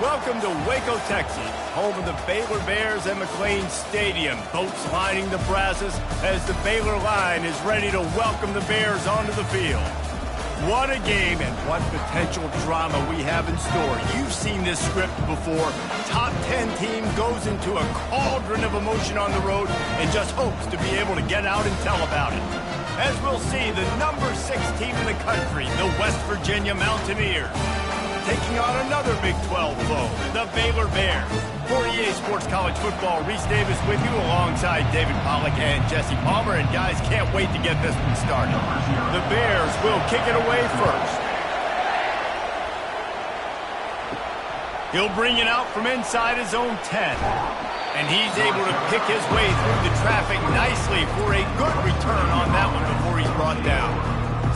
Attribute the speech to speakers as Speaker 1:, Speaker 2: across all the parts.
Speaker 1: Welcome to Waco, Texas, home of the Baylor Bears and McLean Stadium. Boats lining the brasses as the Baylor line is ready to welcome the Bears onto the field. What a game and what potential drama we have in store. You've seen this script before. Top 10 team goes into a cauldron of emotion on the road and just hopes to be able to get out and tell about it. As we'll see, the number 6 team in the country, the West Virginia Mountaineers, taking on another Big 12 foe, the Baylor Bears. For EA Sports College Football, Reese Davis with you alongside David Pollack and Jesse Palmer. And guys, can't wait to get this one started. The Bears will kick it away first. He'll bring it out from inside his own 10. And he's able to pick his way through the traffic nicely for a good return on that one before he's brought down.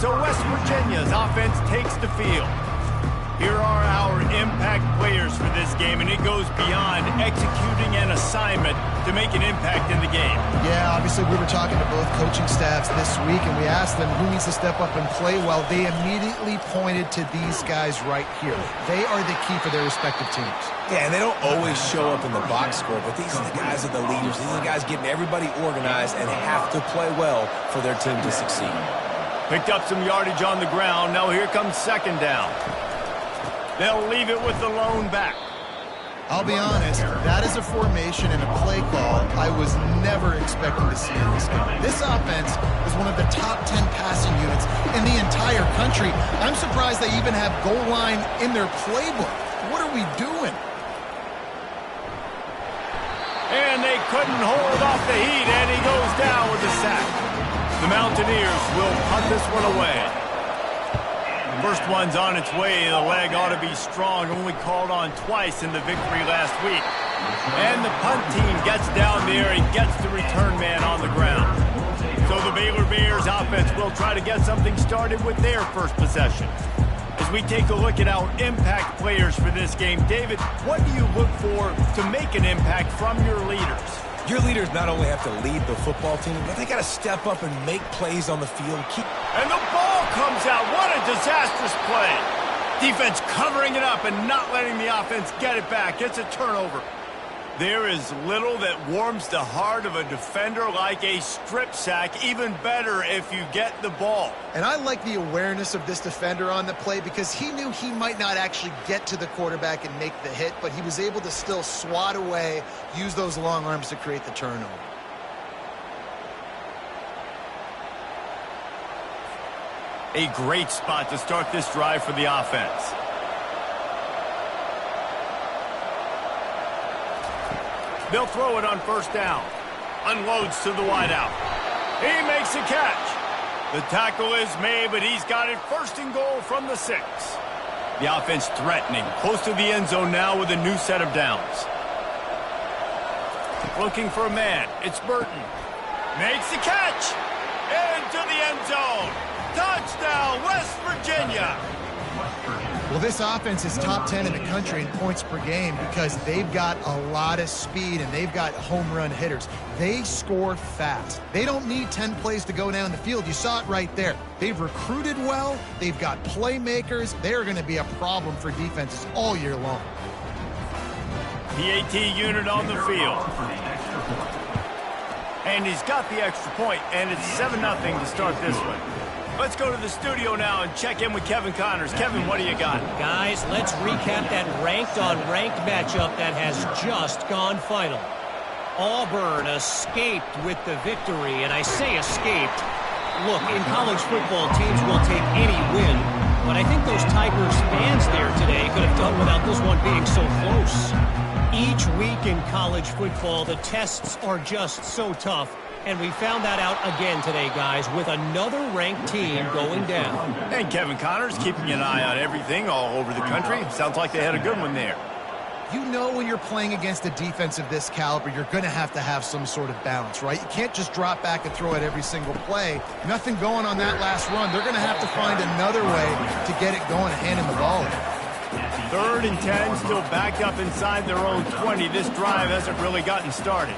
Speaker 1: So West Virginia's offense takes the field. Here are our impact players for this game, and it goes beyond executing an assignment to make an impact in the game.
Speaker 2: Yeah, obviously we were talking to both coaching staffs this week, and we asked them who needs to step up and play well. They immediately pointed to these guys right here. They are the key for their respective teams.
Speaker 3: Yeah, and they don't always show up in the box score, but these are the guys that are the leaders. These are the guys getting everybody organized and have to play well for their team to succeed.
Speaker 1: Picked up some yardage on the ground. Now here comes second down. They'll leave it with the lone back.
Speaker 2: I'll be honest, that is a formation and a play call I was never expecting to see in this game. This offense is one of the top 10 passing units in the entire country. I'm surprised they even have goal line in their playbook. What are we doing?
Speaker 1: And they couldn't hold off the heat, and he goes down with a sack. The Mountaineers will punt this one away. First one's on its way. The leg ought to be strong. Only called on twice in the victory last week. And the punt team gets down there and gets the return man on the ground. So the Baylor Bears offense will try to get something started with their first possession. As we take a look at our impact players for this game, David, what do you look for to make an impact from your leaders?
Speaker 3: Your leaders not only have to lead the football team, but they got to step up and make plays on the field.
Speaker 1: And the ball comes out. What a disastrous play. Defense covering it up and not letting the offense get it back. It's a turnover. There is little that warms the heart of a defender like a strip sack. Even better if you get the ball.
Speaker 2: And I like the awareness of this defender on the play because he knew he might not actually get to the quarterback and make the hit, but he was able to still swat away, use those long arms to create the turnover.
Speaker 1: A great spot to start this drive for the offense. They'll throw it on first down. Unloads to the wideout. He makes a catch. The tackle is made, but he's got it first and goal from the 6. The offense threatening. Close to the end zone now with a new set of downs. Looking for a man. It's Burton. Makes the catch. Into the end zone. Touchdown, West Virginia.
Speaker 2: Well, this offense is top 10 in the country in points per game because they've got a lot of speed and they've got home run hitters. They score fast. They don't need 10 plays to go down the field. You saw it right there. They've recruited well. They've got playmakers. They're going to be a problem for defenses all year long.
Speaker 1: PAT unit on the field. And he's got the extra point, and it's 7-0 to start this one. Let's go to the studio now and check in with Kevin Connors. Kevin, what do you got?
Speaker 4: Guys, let's recap that ranked-on-ranked matchup that has just gone final. Auburn escaped with the victory, and I say escaped. Look, in college football, teams will take any win, but I think those Tigers fans there today could have done without this one being so close. Each week in college football, the tests are just so tough. And we found that out again today, guys, with another ranked team going down.
Speaker 1: And Kevin Connors keeping an eye on everything all over the country. Sounds like they had a good one there.
Speaker 2: You know when you're playing against a defense of this caliber, you're going to have some sort of balance, right? You can't just drop back and throw it every single play. Nothing going on that last run. They're going to have to find another way to get it going and hand him the ball.
Speaker 1: 3rd and 10, still backed up inside their own 20. This drive hasn't really gotten started.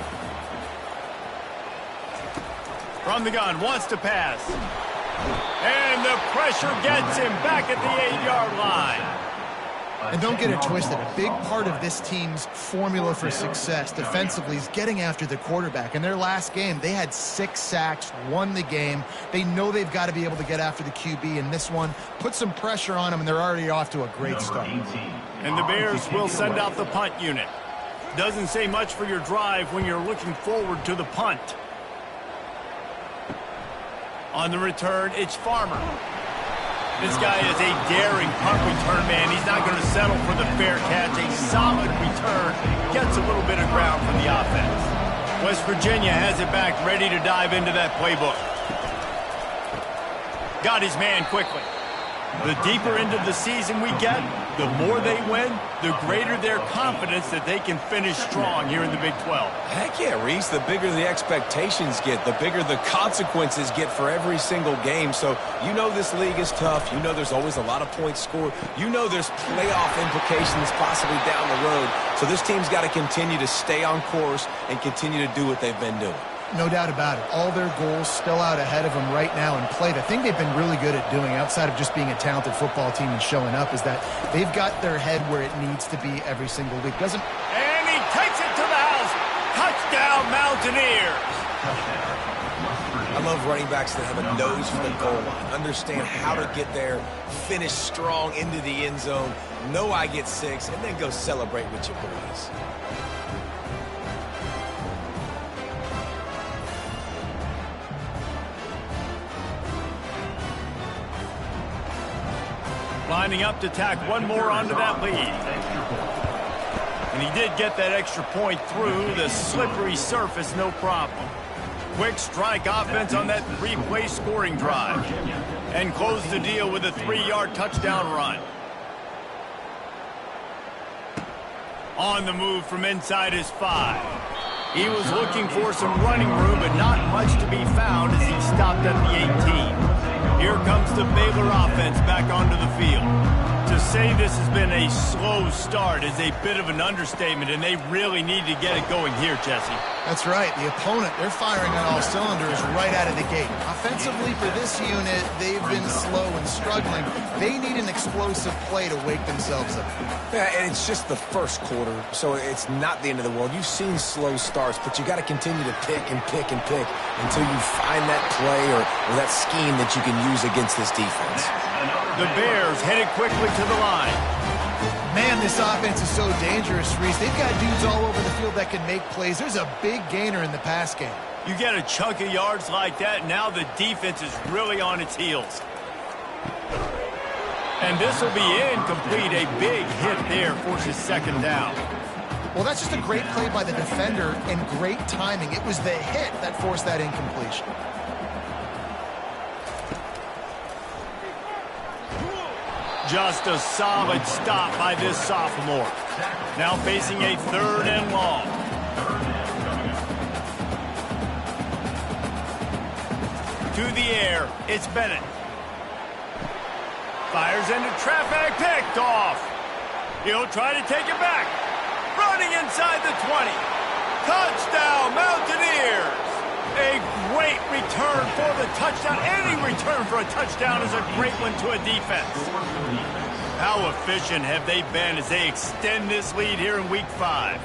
Speaker 1: From the gun, wants to pass. And the pressure gets him back at the 8-yard line.
Speaker 2: And don't get it twisted. A big part of this team's formula for success defensively is getting after the quarterback. In their last game, they had 6 sacks, won the game. They know they've got to be able to get after the QB in this one, put some pressure on them, and they're already off to a great start.
Speaker 1: And the Bears will send out the punt unit. Doesn't say much for your drive when you're looking forward to the punt. On the return, it's Farmer. This guy is a daring punt return man. He's not going to settle for the fair catch. A solid return. Gets a little bit of ground for the offense. West Virginia has it back, ready to dive into that playbook. Got his man quickly. The deeper into the season we get, the more they win, the greater their confidence that they can finish strong here in the Big 12.
Speaker 3: Heck yeah, Reese. The bigger the expectations get, the bigger the consequences get for every single game. So you know this league is tough. You know there's always a lot of points scored. You know there's playoff implications possibly down the road. So this team's got to continue to stay on course and continue to do what they've been doing.
Speaker 2: No doubt about it. All their goals still out ahead of them right now in play. The thing they've been really good at doing, outside of just being a talented football team and showing up, is that they've got their head where it needs to be every single week.
Speaker 1: And he takes it to the house. Touchdown, Mountaineers.
Speaker 3: I love running backs that have a nose for the goal line, understand how to get there, finish strong into the end zone, know I get 6, and then go celebrate with your boys.
Speaker 1: Lining up to tack one more onto that lead. And he did get that extra point through the slippery surface, no problem. Quick strike offense on that 3-play scoring drive. And close the deal with a 3-yard touchdown run. On the move from inside his 5. He was looking for some running room, but not much to be found as he stopped at the 18. Here comes the Baylor offense back onto the field. To say this has been a slow start is a bit of an understatement, and they really need to get it going here, Jesse.
Speaker 2: That's right. The opponent, they're firing on all cylinders right out of the gate. Offensively for this unit, they've been slow and struggling. They need an explosive play to wake themselves up.
Speaker 3: Yeah, and it's just the first quarter, so it's not the end of the world. You've seen slow starts, but you got to continue to pick and pick and pick until you find that play or that scheme that you can use against this defense.
Speaker 1: The Bears headed quickly to the line.
Speaker 2: Man, this offense is so dangerous, Reese. They've got dudes all over the field that can make plays. There's a big gainer in the pass game.
Speaker 1: You get a chunk of yards like that, now the defense is really on its heels. And this will be incomplete. A big hit there forces second down.
Speaker 2: Well, that's just a great play by the defender and great timing. It was the hit that forced that incompletion.
Speaker 1: Just a solid stop by this sophomore. Now facing a 3rd and long. To the air, it's Bennett. Fires into traffic, picked off. He'll try to take it back. Running inside the 20. Touchdown, Mountaineers. A great return for the touchdown. Any return for a touchdown is a great one to a defense. How efficient have they been as they extend this lead here in Week 5?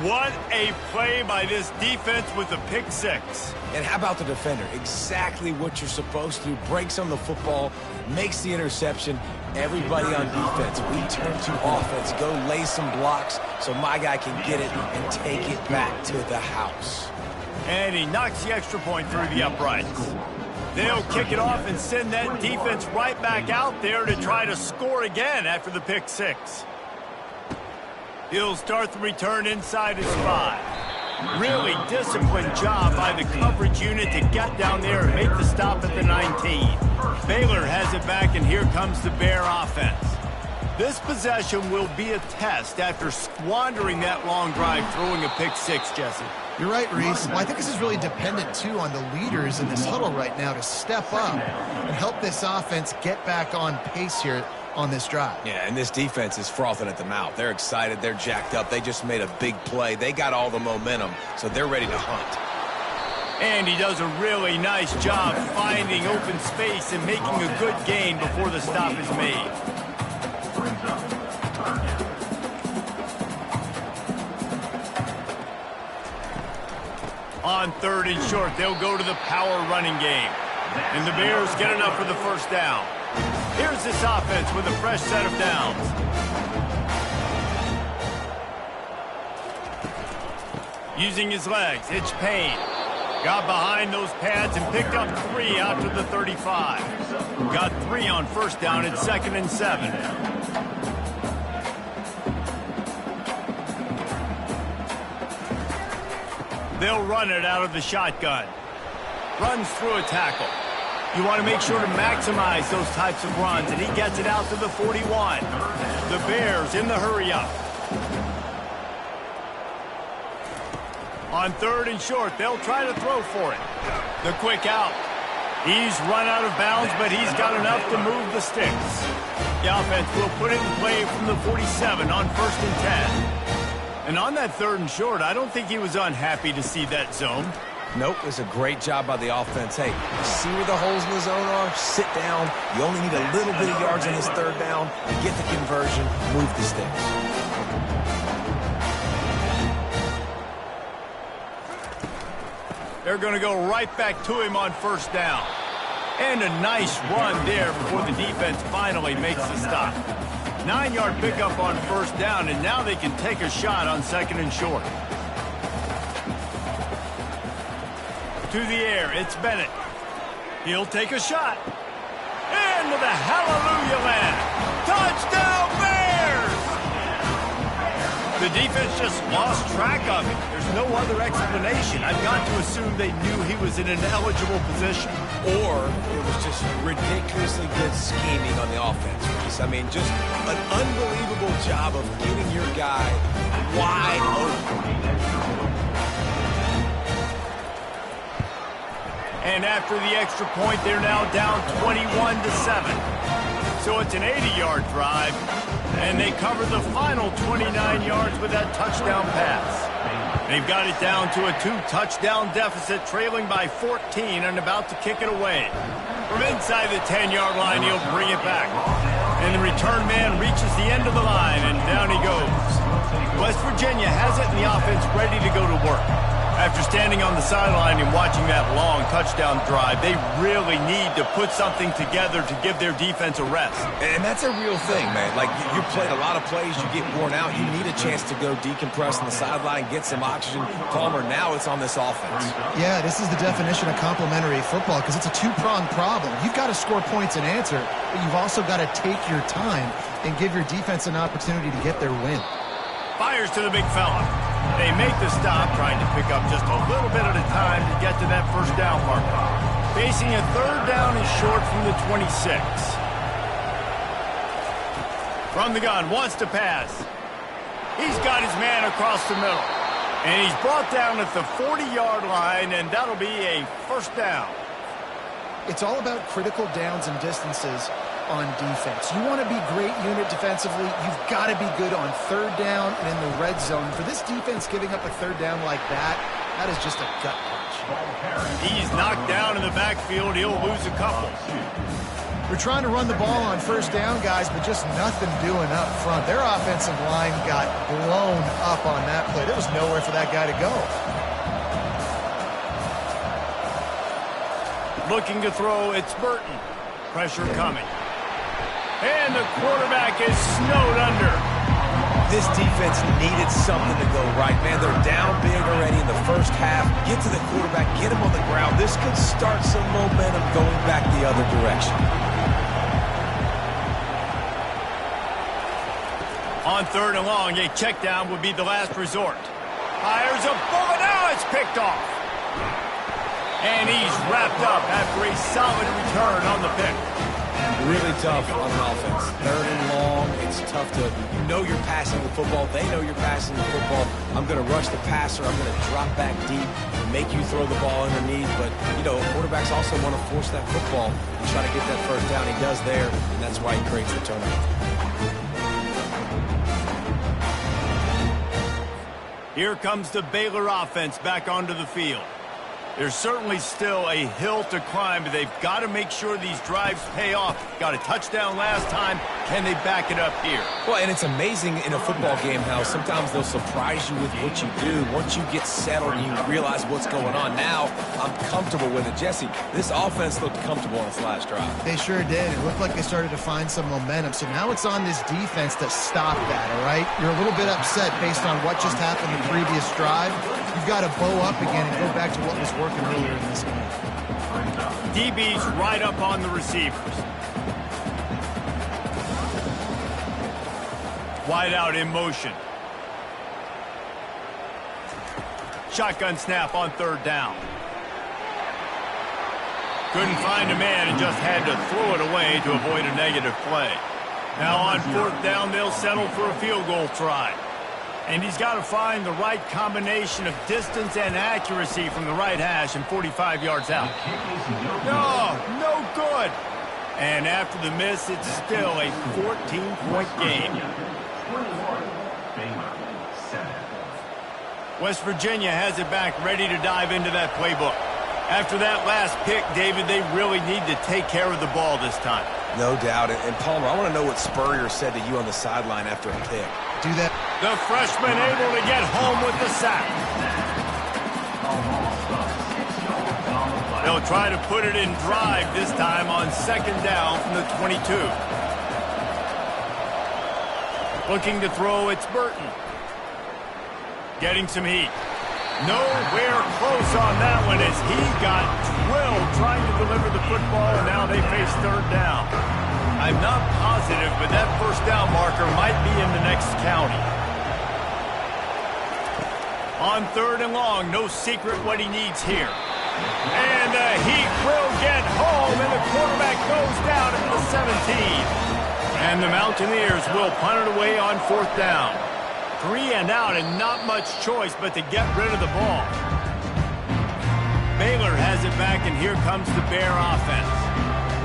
Speaker 1: What a play by this defense with the pick 6.
Speaker 3: And how about the defender? Exactly what you're supposed to do. Breaks on the football, makes the interception. Everybody on defense, we turn to offense. Go lay some blocks so my guy can get it and take it back to the house.
Speaker 1: And he knocks the extra point through the uprights. They'll kick it off and send that defense right back out there to try to score again after the pick 6. He'll start the return inside his 5. Really disciplined job by the coverage unit to get down there and make the stop at the 19. Baylor has it back, and here comes the Bear offense. This possession will be a test after squandering that long drive, throwing a pick 6, Jesse.
Speaker 2: You're right, Reese. Well, I think this is really dependent, too, on the leaders in this huddle right now to step up and help this offense get back on pace here on this drive.
Speaker 3: Yeah, and this defense is frothing at the mouth. They're excited. They're jacked up. They just made a big play. They got all the momentum, so they're ready to hunt.
Speaker 1: And he does a really nice job finding open space and making a good gain before the stop is made. On 3rd and short, they'll go to the power running game. And the Bears get enough for the first down. Here's this offense with a fresh set of downs. Using his legs, it's Payne. Got behind those pads and picked up 3 out to the 35. Got 3 on first down at 2nd and 7. They'll run it out of the shotgun. Runs through a tackle. You want to make sure to maximize those types of runs, and he gets it out to the 41. The Bears in the hurry-up. On 3rd and short, they'll try to throw for it. The quick out. He's run out of bounds, but he's got enough to move the sticks. The offense will put it in play from the 47 on 1st and 10. And on that 3rd and short, I don't think he was unhappy to see that zone.
Speaker 3: Nope, it was a great job by the offense. Hey, you see where the holes in the zone are? Sit down. You only need a little bit of yards on this 3rd down. Get the conversion, move the sticks.
Speaker 1: They're going to go right back to him on 1st down. And a nice run there before the defense finally makes the stop. 9-yard pickup on 1st down, and now they can take a shot on 2nd and short. To the air, it's Bennett. He'll take a shot. Into the hallelujah land. Touchdown Bears! The defense just lost track of it. There's no other explanation. I've got to assume they knew he was in an eligible position.
Speaker 3: Or it was just ridiculously good scheming on the offense, Reese. I mean, just an unbelievable job of getting your guy wide open.
Speaker 1: And after the extra point, they're now down 21-7. So it's an 80-yard drive, and they cover the final 29 yards with that touchdown pass. They've got it down to a 2-touchdown deficit, trailing by 14 and about to kick it away. From inside the 10-yard line, he'll bring it back. And the return man reaches the end of the line, and down he goes. West Virginia has it, and the offense ready to go to work. After standing on the sideline and watching that long touchdown drive, they really need to put something together to give their defense a rest.
Speaker 3: And that's a real thing, man. Like, you played a lot of plays, you get worn out, you need a chance to go decompress on the sideline, get some oxygen. Palmer, now it's on this offense.
Speaker 2: Yeah, this is the definition of complementary football because it's a two-pronged problem. You've got to score points and answer, but you've also got to take your time and give your defense an opportunity to get their win.
Speaker 1: Fires to the big fella. They make the stop, trying to pick up just a little bit at a time to get to that first down marker. Facing a 3rd down and short from the 26. From the gun, wants to pass. He's got his man across the middle. And he's brought down at the 40-yard line, and that'll be a 1st down.
Speaker 2: It's all about critical downs and distances on defense. You want to be great unit defensively, you've got to be good on 3rd down and in the red zone. For this defense giving up a 3rd down like that is just a gut punch.
Speaker 1: He's knocked down in the backfield. He'll lose a couple.
Speaker 2: We're trying to run the ball on 1st down, guys, but just nothing doing up front. Their offensive line got blown up on that play. There was nowhere for that guy to go.
Speaker 1: Looking to throw, it's Burton. Pressure coming. And the quarterback is snowed under.
Speaker 3: This defense needed something to go right, man. They're down big already in the first half. Get to the quarterback, get him on the ground. This could start some momentum going back the other direction.
Speaker 1: On 3rd and long, a check down would be the last resort. Fires a bullet. Now it's picked off. And he's wrapped up after a solid return on the pick.
Speaker 3: Really tough on an offense. 3rd and long, it's tough to, you know you're passing the football. They know you're passing the football. I'm going to rush the passer. I'm going to drop back deep, make you throw the ball underneath. But, you know, quarterbacks also want to force that football and try to get that 1st down. He does there, and that's why he creates the turnover.
Speaker 1: Here comes the Baylor offense back onto the field. There's certainly still a hill to climb, but they've got to make sure these drives pay off. Got a touchdown last time. Can they back it up here?
Speaker 3: Well, and it's amazing in a football game how sometimes they'll surprise you with what you do. Once you get settled and you realize what's going on, now I'm comfortable with it. Jesse, this offense looked comfortable on its last drive.
Speaker 2: They sure did. It looked like they started to find some momentum. So now it's on this defense to stop that, all right? You're a little bit upset based on what just happened the previous drive. You've got to bow up again and go back to what was working earlier in this game.
Speaker 1: DB's right up on the receivers. Wide out in motion. Shotgun snap on third down. Couldn't find a man and just had to throw it away to avoid a negative play. Now on fourth down, they'll settle for a field goal try. And he's got to find the right combination of distance and accuracy from the right hash and 45 yards out. No good. And after the miss, it's still a 14-point game. West Virginia has it back, ready to dive into that playbook. After that last pick, David, they really need to take care of the ball this time.
Speaker 3: No doubt. And Palmer, I want to know what Spurrier said to you on the sideline after a pick.
Speaker 2: Do that.
Speaker 1: The freshman able to get home with the sack. They'll try to put it in drive this time on second down from the 22. Looking to throw, it's Burton. Getting some heat. Nowhere close on that one as he got drilled trying to deliver the football, and now they face third down. I'm not positive, but that first down marker might be in the next county. On third and long, no secret what he needs here. And the heat will get home, and the quarterback goes down at the 17. And the Mountaineers will punt it away on fourth down. 3 and out, and not much choice but to get rid of the ball. Baylor has it back, and here comes the Bear offense.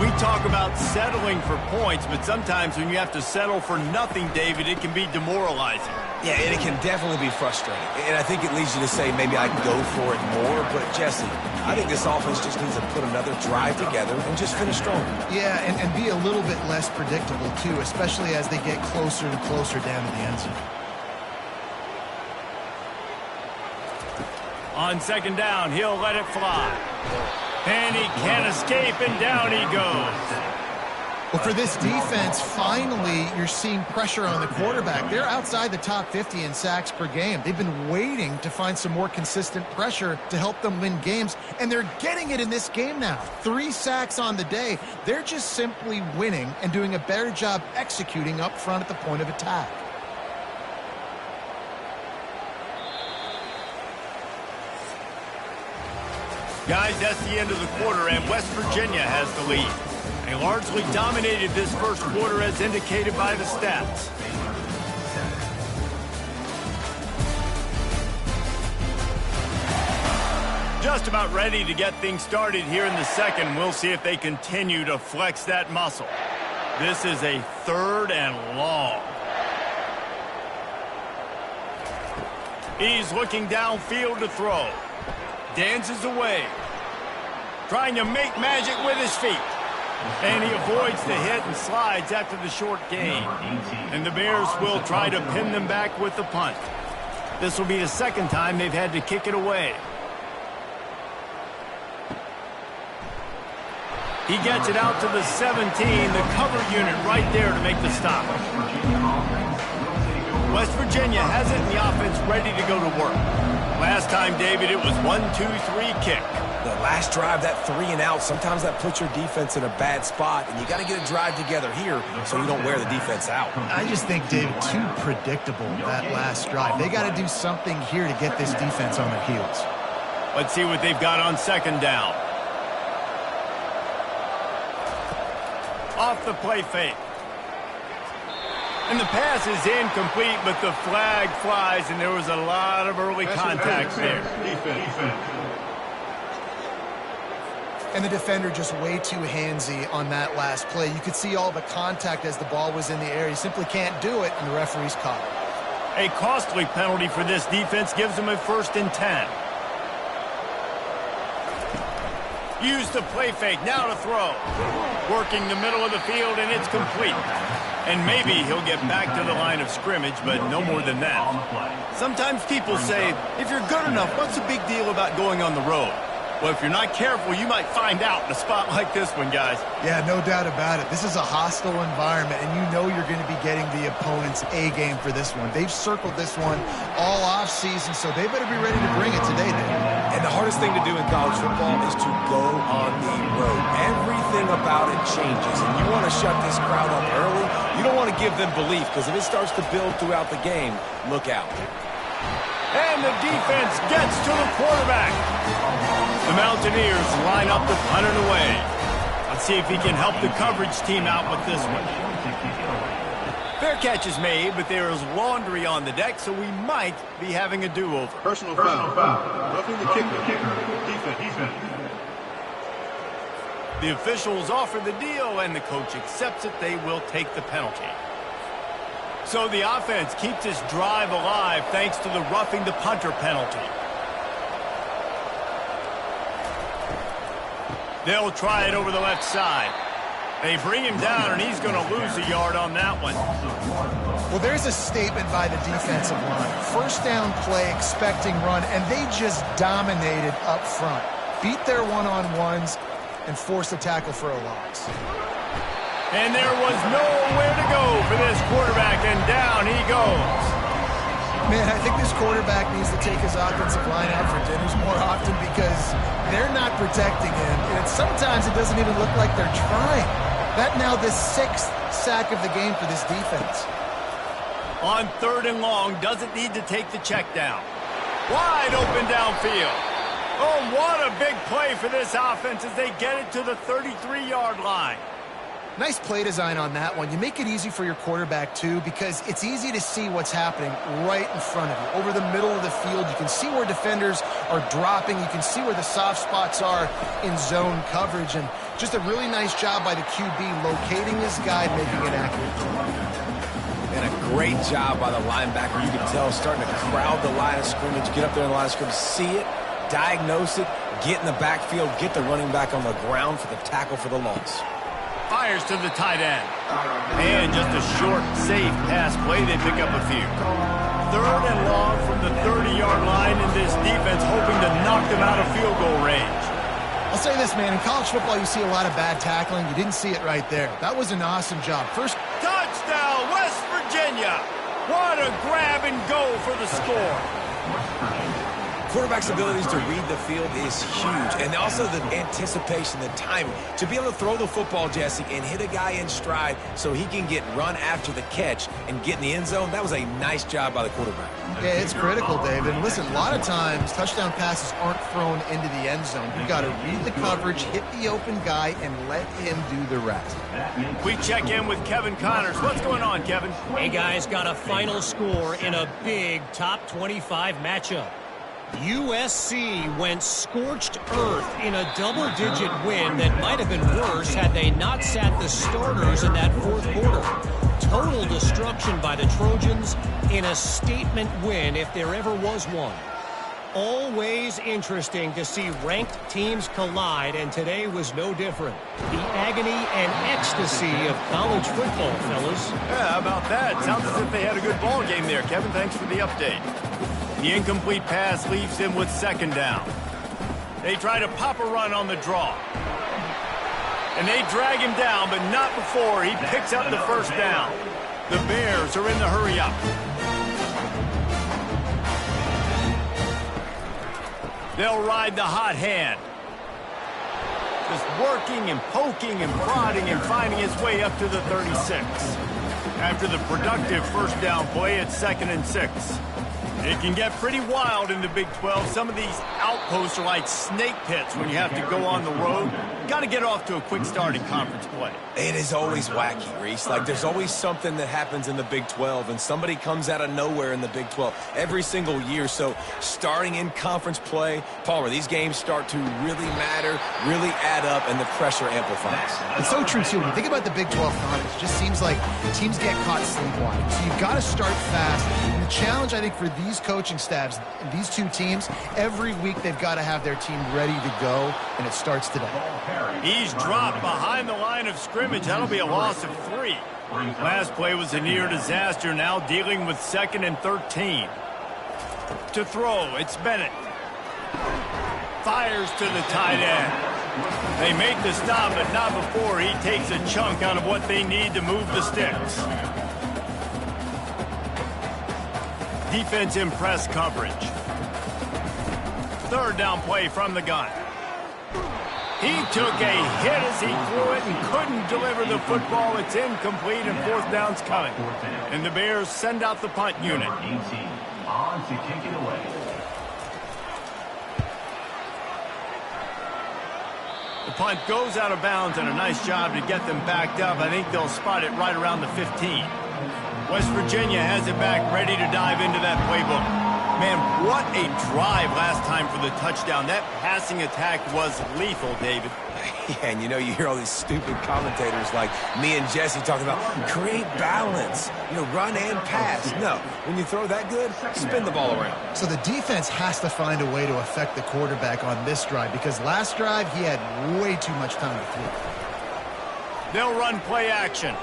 Speaker 1: We talk about settling for points, but sometimes when you have to settle for nothing, David, it can be demoralizing.
Speaker 3: Yeah, and it can definitely be frustrating. And I think it leads you to say maybe I can go for it more. But, Jesse, I think this offense just needs to put another drive together and just finish strong.
Speaker 2: Yeah, and be a little bit less predictable, too, especially as they get closer and closer down to the end zone.
Speaker 1: On second down, he'll let it fly. And he can't escape, and down he goes.
Speaker 2: Well, for this defense, finally, you're seeing pressure on the quarterback. They're outside the top 50 in sacks per game. They've been waiting to find some more consistent pressure to help them win games, and they're getting it in this game now. 3 sacks on the day. They're just simply winning and doing a better job executing up front at the point of attack.
Speaker 1: Guys, that's the end of the quarter, and West Virginia has the lead. They largely dominated this first quarter as indicated by the stats. Just about ready to get things started here in the second. We'll see if they continue to flex that muscle. This is a third and long. He's looking downfield to throw. Dances away. Trying to make magic with his feet. And he avoids the hit and slides after the short gain. And the Bears will try to pin them back with the punt. This will be the second time they've had to kick it away. He gets it out to the 17, the cover unit right there to make the stop. West Virginia has it in the offense ready to go to work. Last time, David, it was 1-2-3 kick.
Speaker 3: The last drive, that 3 and out, sometimes that puts your defense in a bad spot, and you got to get a drive together here so you don't wear the defense out.
Speaker 2: I just think, David, too predictable that last drive. They got to do something here to get this defense on their heels.
Speaker 1: Let's see what they've got on second down. Off the play fake. And the pass is incomplete, but the flag flies, and there was a lot of early contact there.
Speaker 2: And the defender just way too handsy on that last play. You could see all the contact as the ball was in the air. He simply can't do it, and the referee's caught it.
Speaker 1: A costly penalty for this defense gives them a 1st and 10. Use the play fake, now to throw. Working the middle of the field, and it's complete. And maybe he'll get back to the line of scrimmage, but no more than that. Sometimes people say, if you're good enough, what's the big deal about going on the road? Well, if you're not careful, you might find out in a spot like this one, guys.
Speaker 2: Yeah, no doubt about it. This is a hostile environment, and you know you're going to be getting the opponent's A game for this one. They've circled this one all offseason, so they better be ready to bring it today, David.
Speaker 3: And the hardest thing to do in college football is to go on the road. Everything about it changes, and you want to shut this crowd up early. You don't want to give them belief, because if it starts to build throughout the game, look out.
Speaker 1: And the defense gets to the quarterback. The Mountaineers line up to punt it away. Let's see if he can help the coverage team out with this one. Fair catch is made, but there is laundry on the deck, so we might be having a do-over.
Speaker 5: Personal foul. Roughing the kicker. Defense.
Speaker 1: The officials offer the deal, and the coach accepts it. They will take the penalty. So the offense keeps this drive alive thanks to the roughing the punter penalty. They'll try it over the left side. They bring him down, and he's going to lose a yard on that one.
Speaker 2: Well, there's a statement by the defensive line. First down play, expecting run, and they just dominated up front. Beat their one-on-ones and forced a tackle for a loss.
Speaker 1: And there was nowhere to go for this quarterback, and down he goes.
Speaker 2: Man, I think this quarterback needs to take his offensive line out for dinners more often because they're not protecting him. And sometimes it doesn't even look like they're trying. That now the 6th sack of the game for this defense.
Speaker 1: On 3rd and long, doesn't need to take the check down. Wide open downfield. Oh, what a big play for this offense as they get it to the 33-yard line.
Speaker 2: Nice play design on that one. You make it easy for your quarterback, too, because it's easy to see what's happening right in front of you. Over the middle of the field, you can see where defenders are dropping. You can see where the soft spots are in zone coverage. And just a really nice job by the QB locating this guy, making it accurate.
Speaker 3: And a great job by the linebacker. You can tell starting to crowd the line of scrimmage, get up there in the line of scrimmage, see it, diagnose it, get in the backfield, get the running back on the ground for the tackle for the loss.
Speaker 1: Fires to the tight end. And just a short, safe pass play. They pick up a few. 3rd and long from the 30-yard line, and this defense hoping to knock them out of field goal range.
Speaker 2: I'll say this, man. In college football, you see a lot of bad tackling. You didn't see it right there. That was an awesome job. First
Speaker 1: touchdown, West Virginia. What a grab and go for the score.
Speaker 3: Quarterback's abilities to read the field is huge, and also the anticipation, the timing. To be able to throw the football, Jesse, and hit a guy in stride so he can get run after the catch and get in the end zone, that was a nice job by the quarterback.
Speaker 2: Yeah, it's critical, David. And listen, a lot of times touchdown passes aren't thrown into the end zone. You've got to read the coverage, hit the open guy, and let him do the rest.
Speaker 1: We check in with Kevin Connors. What's going on, Kevin?
Speaker 4: Hey, guys, got a final score in a big top 25 matchup. USC went scorched earth in a double-digit win that might have been worse had they not sat the starters in that 4th quarter. Total destruction by the Trojans in a statement win if there ever was one. Always interesting to see ranked teams collide, and today was no different. The agony and ecstasy of college football, fellas.
Speaker 1: Yeah, how about that? Sounds as if they had a good ball game there, Kevin. Thanks for the update. The incomplete pass leaves them with 2nd down. They try to pop a run on the draw. And they drag him down, but not before he picks up the 1st down. The Bears are in the hurry-up. They'll ride the hot hand. Just working and poking and prodding and finding his way up to the 36. After the productive 1st down play, it's 2nd and 6. It can get pretty wild in the Big 12. Some of these outposts are like snake pits when you have to go on the road. got to get off to a quick start in conference play.
Speaker 3: It is always wacky, Reese. Like, there's always something that happens in the Big 12, and somebody comes out of nowhere in the Big 12 every single year. So starting in conference play, Palmer, these games start to really matter, really add up, and the pressure amplifies.
Speaker 2: It's so true, too. When you think about the Big 12 conference, it just seems like teams get caught sleepwalking. So you've got to start fast. And the challenge, I think, for these coaching staffs, these two teams, every week they've got to have their team ready to go, and it starts today.
Speaker 1: He's dropped behind the line of scrimmage. That'll be a loss of 3. Last play was a near disaster. Now dealing with 2nd and 13. To throw, it's Bennett. Fires to the tight end. They make the stop, but not before he takes a chunk out of what they need to move the sticks. Defense in press coverage. 3rd down play from the gun. He took a hit as he threw it and couldn't deliver the football. It's incomplete, and 4th down's coming. And the Bears send out the punt unit.
Speaker 5: On to kick it away.
Speaker 1: The punt goes out of bounds, and a nice job to get them backed up. I think they'll spot it right around the 15. West Virginia has it back, ready to dive into that playbook. Man, what a drive last time for the touchdown. That passing attack was lethal, David.
Speaker 3: Yeah, and you hear all these stupid commentators like me and Jesse talking about create balance, run and pass. No, when you throw that good, spin the ball around.
Speaker 2: So the defense has to find a way to affect the quarterback on this drive, because last drive he had way too much time to throw.
Speaker 1: They'll run play action.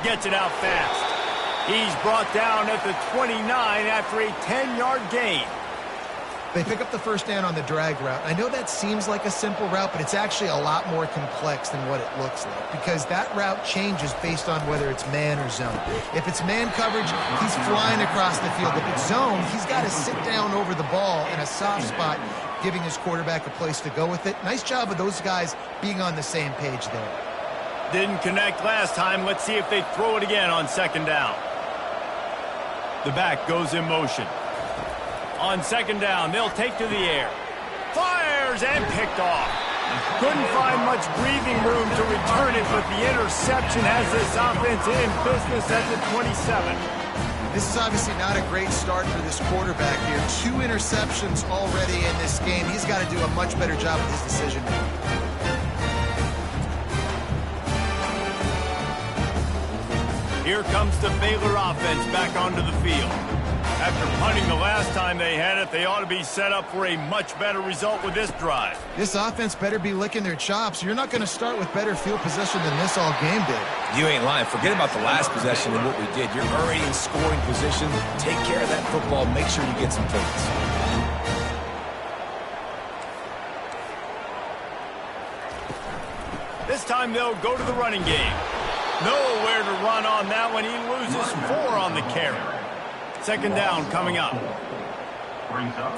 Speaker 1: Gets it out fast. He's brought down at the 29 after a 10-yard gain.
Speaker 2: They pick up the 1st down on the drag route. I know that seems like a simple route, but it's actually a lot more complex than what it looks like, because that route changes based on whether it's man or zone. If it's man coverage, he's flying across the field. If it's zone, he's got to sit down over the ball in a soft spot, giving his quarterback a place to go with it. Nice job of those guys being on the same page there.
Speaker 1: Didn't connect last time. Let's see if they throw it again on 2nd down. The back goes in motion. On 2nd down, they'll take to the air. Fires and picked off. Couldn't find much breathing room to return it, but the interception has this offense in business at the 27.
Speaker 2: This is obviously not a great start for this quarterback here. 2 interceptions already in this game. He's got to do a much better job with his decision making.
Speaker 1: Here comes the Baylor offense back onto the field. After punting the last time they had it, they ought to be set up for a much better result with this drive.
Speaker 2: This offense better be licking their chops. You're not going to start with better field possession than this all game did.
Speaker 3: You ain't lying. Forget about the last possession and what we did. You're already in scoring position. Take care of that football. Make sure you get some points.
Speaker 1: This time they'll go to the running game. Nowhere to run on that one. He loses 4 on the carry. 2nd down coming up.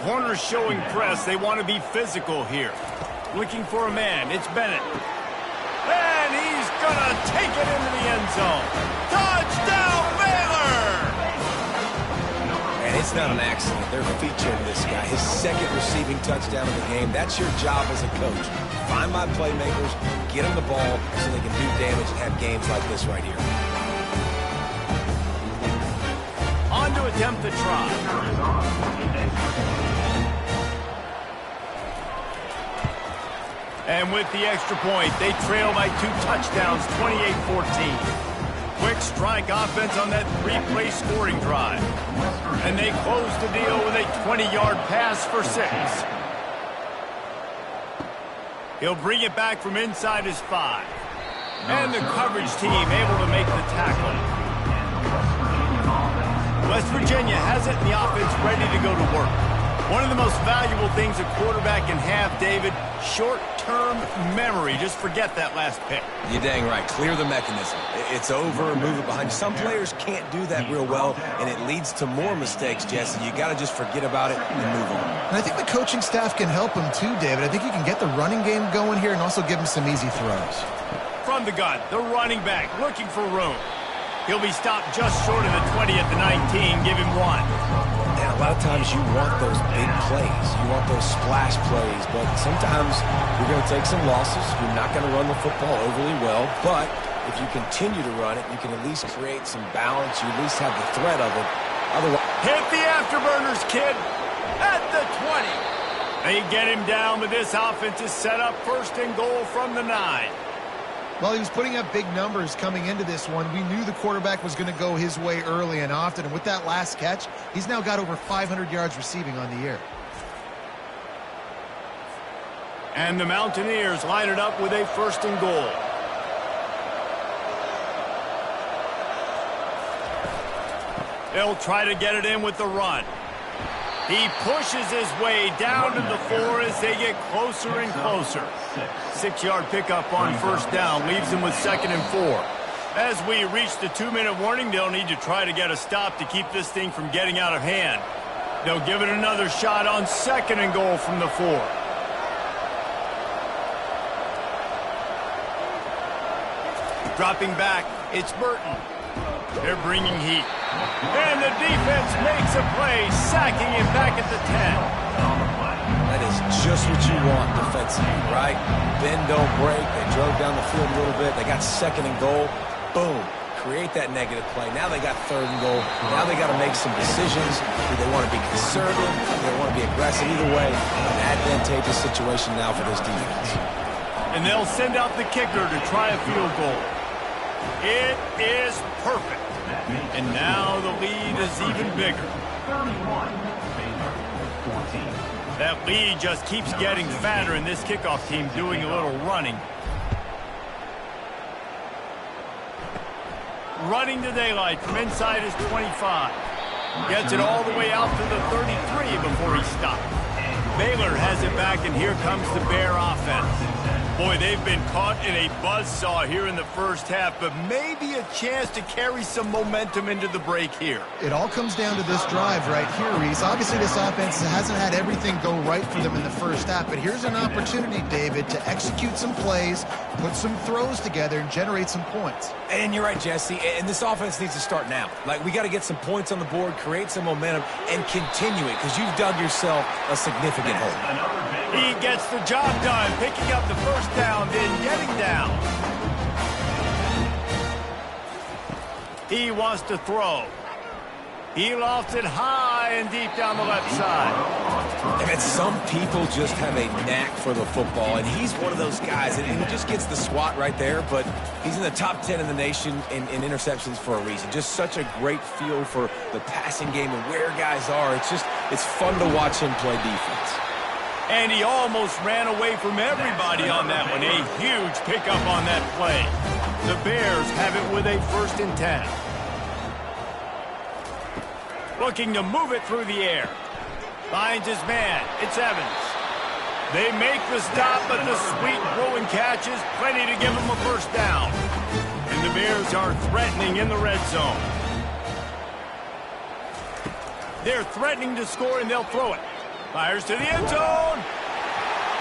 Speaker 1: Corners showing press. They want to be physical here. Looking for a man. It's Bennett. And he's going to take it into the end zone. Touchdown, Baylor!
Speaker 3: And it's not an accident. They're featuring this guy. His 2nd receiving touchdown of the game. That's your job as a coach. Find my playmakers, get them the ball so they can do damage and have games like this right here.
Speaker 1: On to attempt the try. And with the extra point, they trail by 2 touchdowns, 28-14. Quick strike offense on that 3-play scoring drive. And they close the deal with a 20-yard pass for 6. He'll bring it back from inside his 5. And the coverage team able to make the tackle. West Virginia has it, and the offense ready to go to work. One of the most valuable things a quarterback can have, David, short-term memory. Just forget that last pick.
Speaker 3: You're dang right. Clear the mechanism. It's over, move it behind. Some players can't do that real well, and it leads to more mistakes, Jesse. You got to just forget about it and move on.
Speaker 2: And I think the coaching staff can help him too, David. I think you can get the running game going here and also give him some easy throws.
Speaker 1: From the gun, the running back looking for room. He'll be stopped just short of the 20 at the 19. Give him 1.
Speaker 3: And A lot of times you want those big plays. You want those splash plays, but sometimes you're going to take some losses. You're not going to run the football overly well, but if you continue to run it, you can at least create some balance. You at least have the threat of it. Otherwise,
Speaker 1: hit the afterburners, kid, at the 20. They get him down, but this offense is set up 1st and goal from the 9.
Speaker 2: Well, he was putting up big numbers coming into this one. We knew the quarterback was going to go his way early and often, and with that last catch, he's now got over 500 yards receiving on the year.
Speaker 1: And the Mountaineers line it up with a 1st and goal. They'll try to get it in with the run. He pushes his way down to the 4 as they get closer and closer. 6-yard pickup on 1st down leaves them with 2nd and 4. As we reach the 2-minute warning, they'll need to try to get a stop to keep this thing from getting out of hand. They'll give it another shot on 2nd and goal from the 4. Dropping back, it's Burton. They're bringing heat. And the defense makes a play, sacking him back at the 10.
Speaker 3: that is just what you want defensively, right? Bend, don't break. They drove down the field a little bit. They got 2nd and goal. Boom. Create that negative play. Now they got 3rd and goal. Now they got to make some decisions. Do they want to be conservative? Do they want to be aggressive? Either way, an advantageous situation now for this defense.
Speaker 1: And they'll send out the kicker to try a field goal. It is perfect. And now the lead is even bigger. That lead just keeps getting fatter, and this kickoff team doing a little running. Running to daylight from inside his 25. Gets it all the way out to the 33 before he stops. Baylor has it back, and here comes the Bear offense. Boy, they've been caught in a buzzsaw here in the 1st half, but maybe a chance to carry some momentum into the break here.
Speaker 2: It all comes down to this drive right here, Reese. Obviously, this offense hasn't had everything go right for them in the 1st half, but here's an opportunity, David, to execute some plays, put some throws together, and generate some points.
Speaker 3: And you're right, Jesse, and this offense needs to start now. Like, we got to get some points on the board, create some momentum, and continue it, because you've dug yourself a significant hole.
Speaker 1: He gets the job done, picking up the 1st down, then getting down. He wants to throw. He lofts it high and deep down the left side.
Speaker 3: And some people just have a knack for the football, and he's one of those guys, and he just gets the swat right there, but he's in the top 10 in the nation in interceptions for a reason. Just such a great feel for the passing game and where guys are. It's fun to watch him play defense.
Speaker 1: And he almost ran away from everybody on that one. A huge pickup on that play. The Bears have it with a 1st and 10. Looking to move it through the air. Finds his man. It's Evans. They make the stop, but the sweet throw and catch is plenty to give him a 1st down. And the Bears are threatening in the red zone. They're threatening to score, and they'll throw it. Fires to the end zone.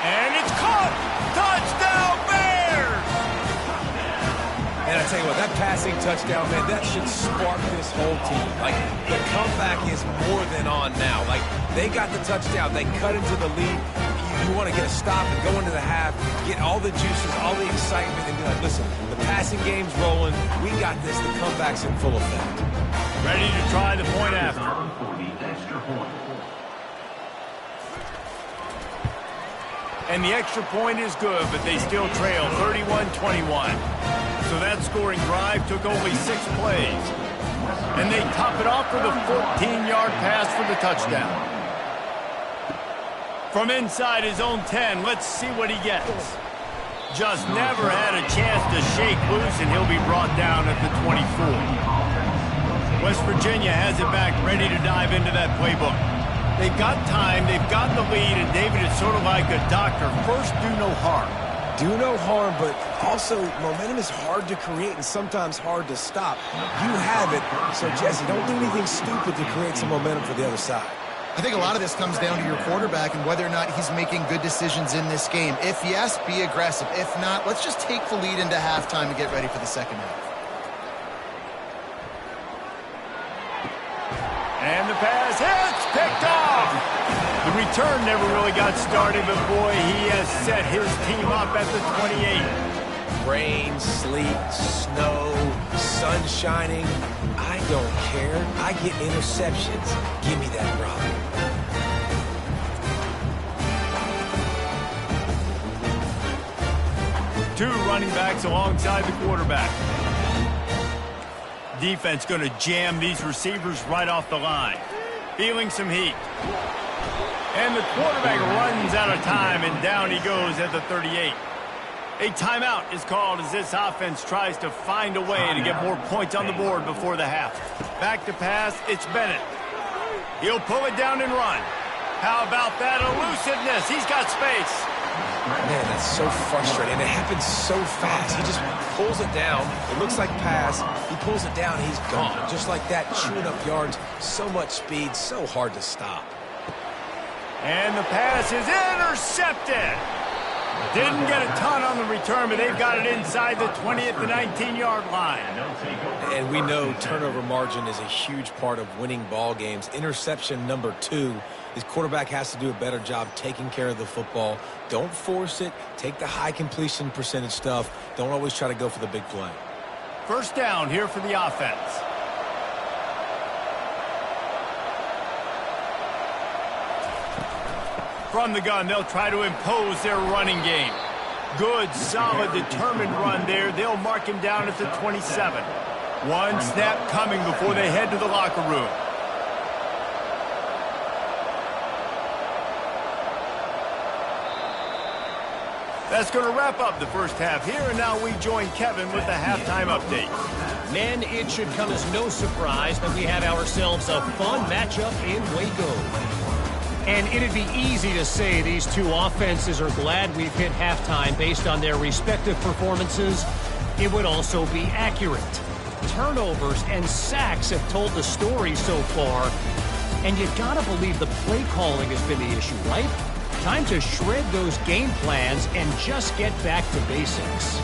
Speaker 1: And it's caught. Touchdown, Bears!
Speaker 3: And I tell you what, that passing touchdown, man, that should spark this whole team. Like, the comeback is more than on now. Like, they got the touchdown. They cut into the lead. You want to get a stop and go into the half, get all the juices, all the excitement, and be like, listen, the passing game's rolling. We got this. The comeback's in full effect.
Speaker 1: Ready to try the point after. And the extra point is good, but they still trail 31-21. So that scoring drive took only 6 plays. And they top it off with a 14-yard pass for the touchdown. From inside his own 10, let's see what he gets. Just never had a chance to shake loose, and he'll be brought down at the 24. West Virginia has it back, ready to dive into that playbook. They've got time, they've got the lead, and David, it's sort of like a doctor. First, do no harm.
Speaker 3: Do no harm, but also momentum is hard to create and sometimes hard to stop. You have it, so Jesse, don't do anything stupid to create some momentum for the other side.
Speaker 2: I think a lot of this comes down to your quarterback and whether or not he's making good decisions in this game. If yes, be aggressive. If not, let's just take the lead into halftime and get ready for the 2nd half.
Speaker 1: And the pass hits, picked return never really got started, but boy, he has set his team up at the 28.
Speaker 3: Rain, sleet, snow, sun shining. I don't care. I get interceptions. Give me that rock.
Speaker 1: Two running backs alongside the quarterback. Defense going to jam these receivers right off the line. Feeling some heat. And the quarterback runs out of time, and down he goes at the 38. A timeout is called as this offense tries to find a way to get more points on the board before the half. Back to pass, it's Bennett. He'll pull it down and run. How about that elusiveness? He's got space.
Speaker 3: Man, that's so frustrating. It happens so fast. He just pulls it down. It looks like pass. He pulls it down, he's gone. Just like that, chewing up yards. So much speed, so hard to stop.
Speaker 1: And the pass is intercepted. Didn't get a ton on the return, but they've got it inside the 20 at the 19-yard line.
Speaker 3: And we know turnover margin is a huge part of winning ball games. Interception number 2. His quarterback has to do a better job taking care of the football. Don't force it. Take the high completion percentage stuff. Don't always try to go for the big play.
Speaker 1: First down here for the offense. From the gun, they'll try to impose their running game. Good, solid, determined run there. They'll mark him down at the 27. One snap coming before they head to the locker room. That's going to wrap up the first half here, and now we join Kevin with the halftime update.
Speaker 4: Men, it should come as no surprise that we have ourselves a fun matchup in Waco. And it'd be easy to say these two offenses are glad we've hit halftime based on their respective performances. It would also be accurate. Turnovers and sacks have told the story so far. And you gotta believe the play calling has been the issue, right? Time to shred those game plans and just get back to basics.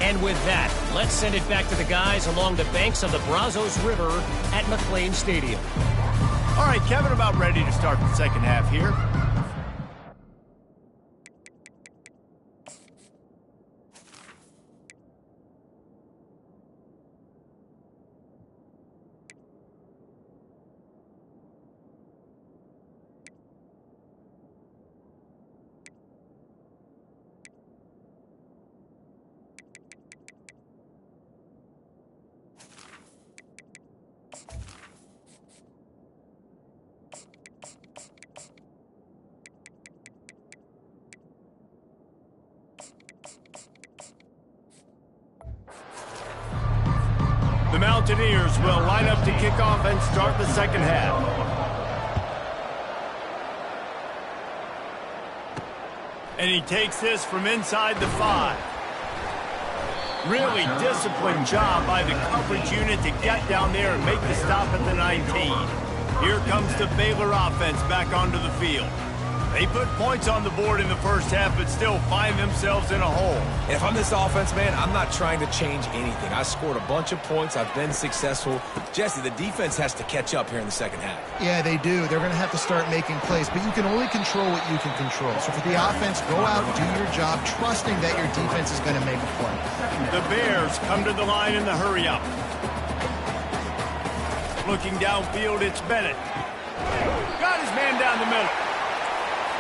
Speaker 4: And with that, let's send it back to the guys along the banks of the Brazos River at McLean Stadium.
Speaker 1: All right, Kevin, about ready to start the second half here. The Mountaineers will line up to kick off and start the second half. And he takes this from inside the 5. Really disciplined job by the coverage unit to get down there and make the stop at the 19. Here comes the Baylor offense back onto the field. They put points on the board in the first half, but still find themselves in a hole.
Speaker 3: And if I'm this offense, man, I'm not trying to change anything. I scored a bunch of points. I've been successful. Jesse, the defense has to catch up here in the second half.
Speaker 2: Yeah, they do. They're going to have to start making plays, but you can only control what you can control. So for the offense, go out, do your job, trusting that your defense is going to make a play.
Speaker 1: The Bears come to the line in the hurry-up. Looking downfield, it's Bennett. Got his man down the middle.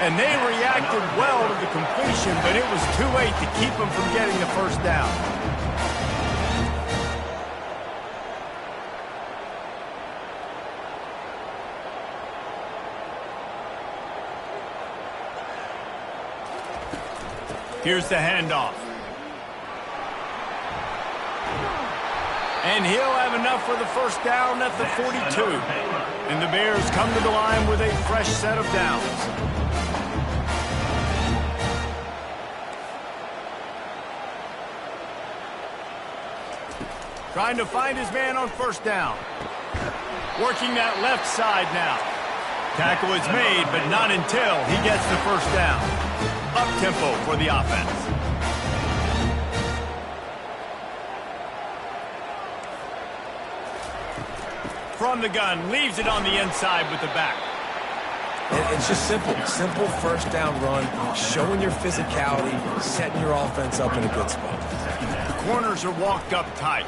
Speaker 1: And they reacted well to the completion, but it was too late to keep them from getting the first down. Here's the handoff. And he'll have enough for the first down at the 42. And the Bears come to the line with a fresh set of downs. Trying to find his man on first down. Working that left side now. Tackle is made, but not until he gets the first down. Up-tempo for the offense. From the gun, leaves it on the inside with the back.
Speaker 3: It's just simple. Simple first down run, showing your physicality, setting your offense up in a good spot.
Speaker 1: The corners are walked up tight.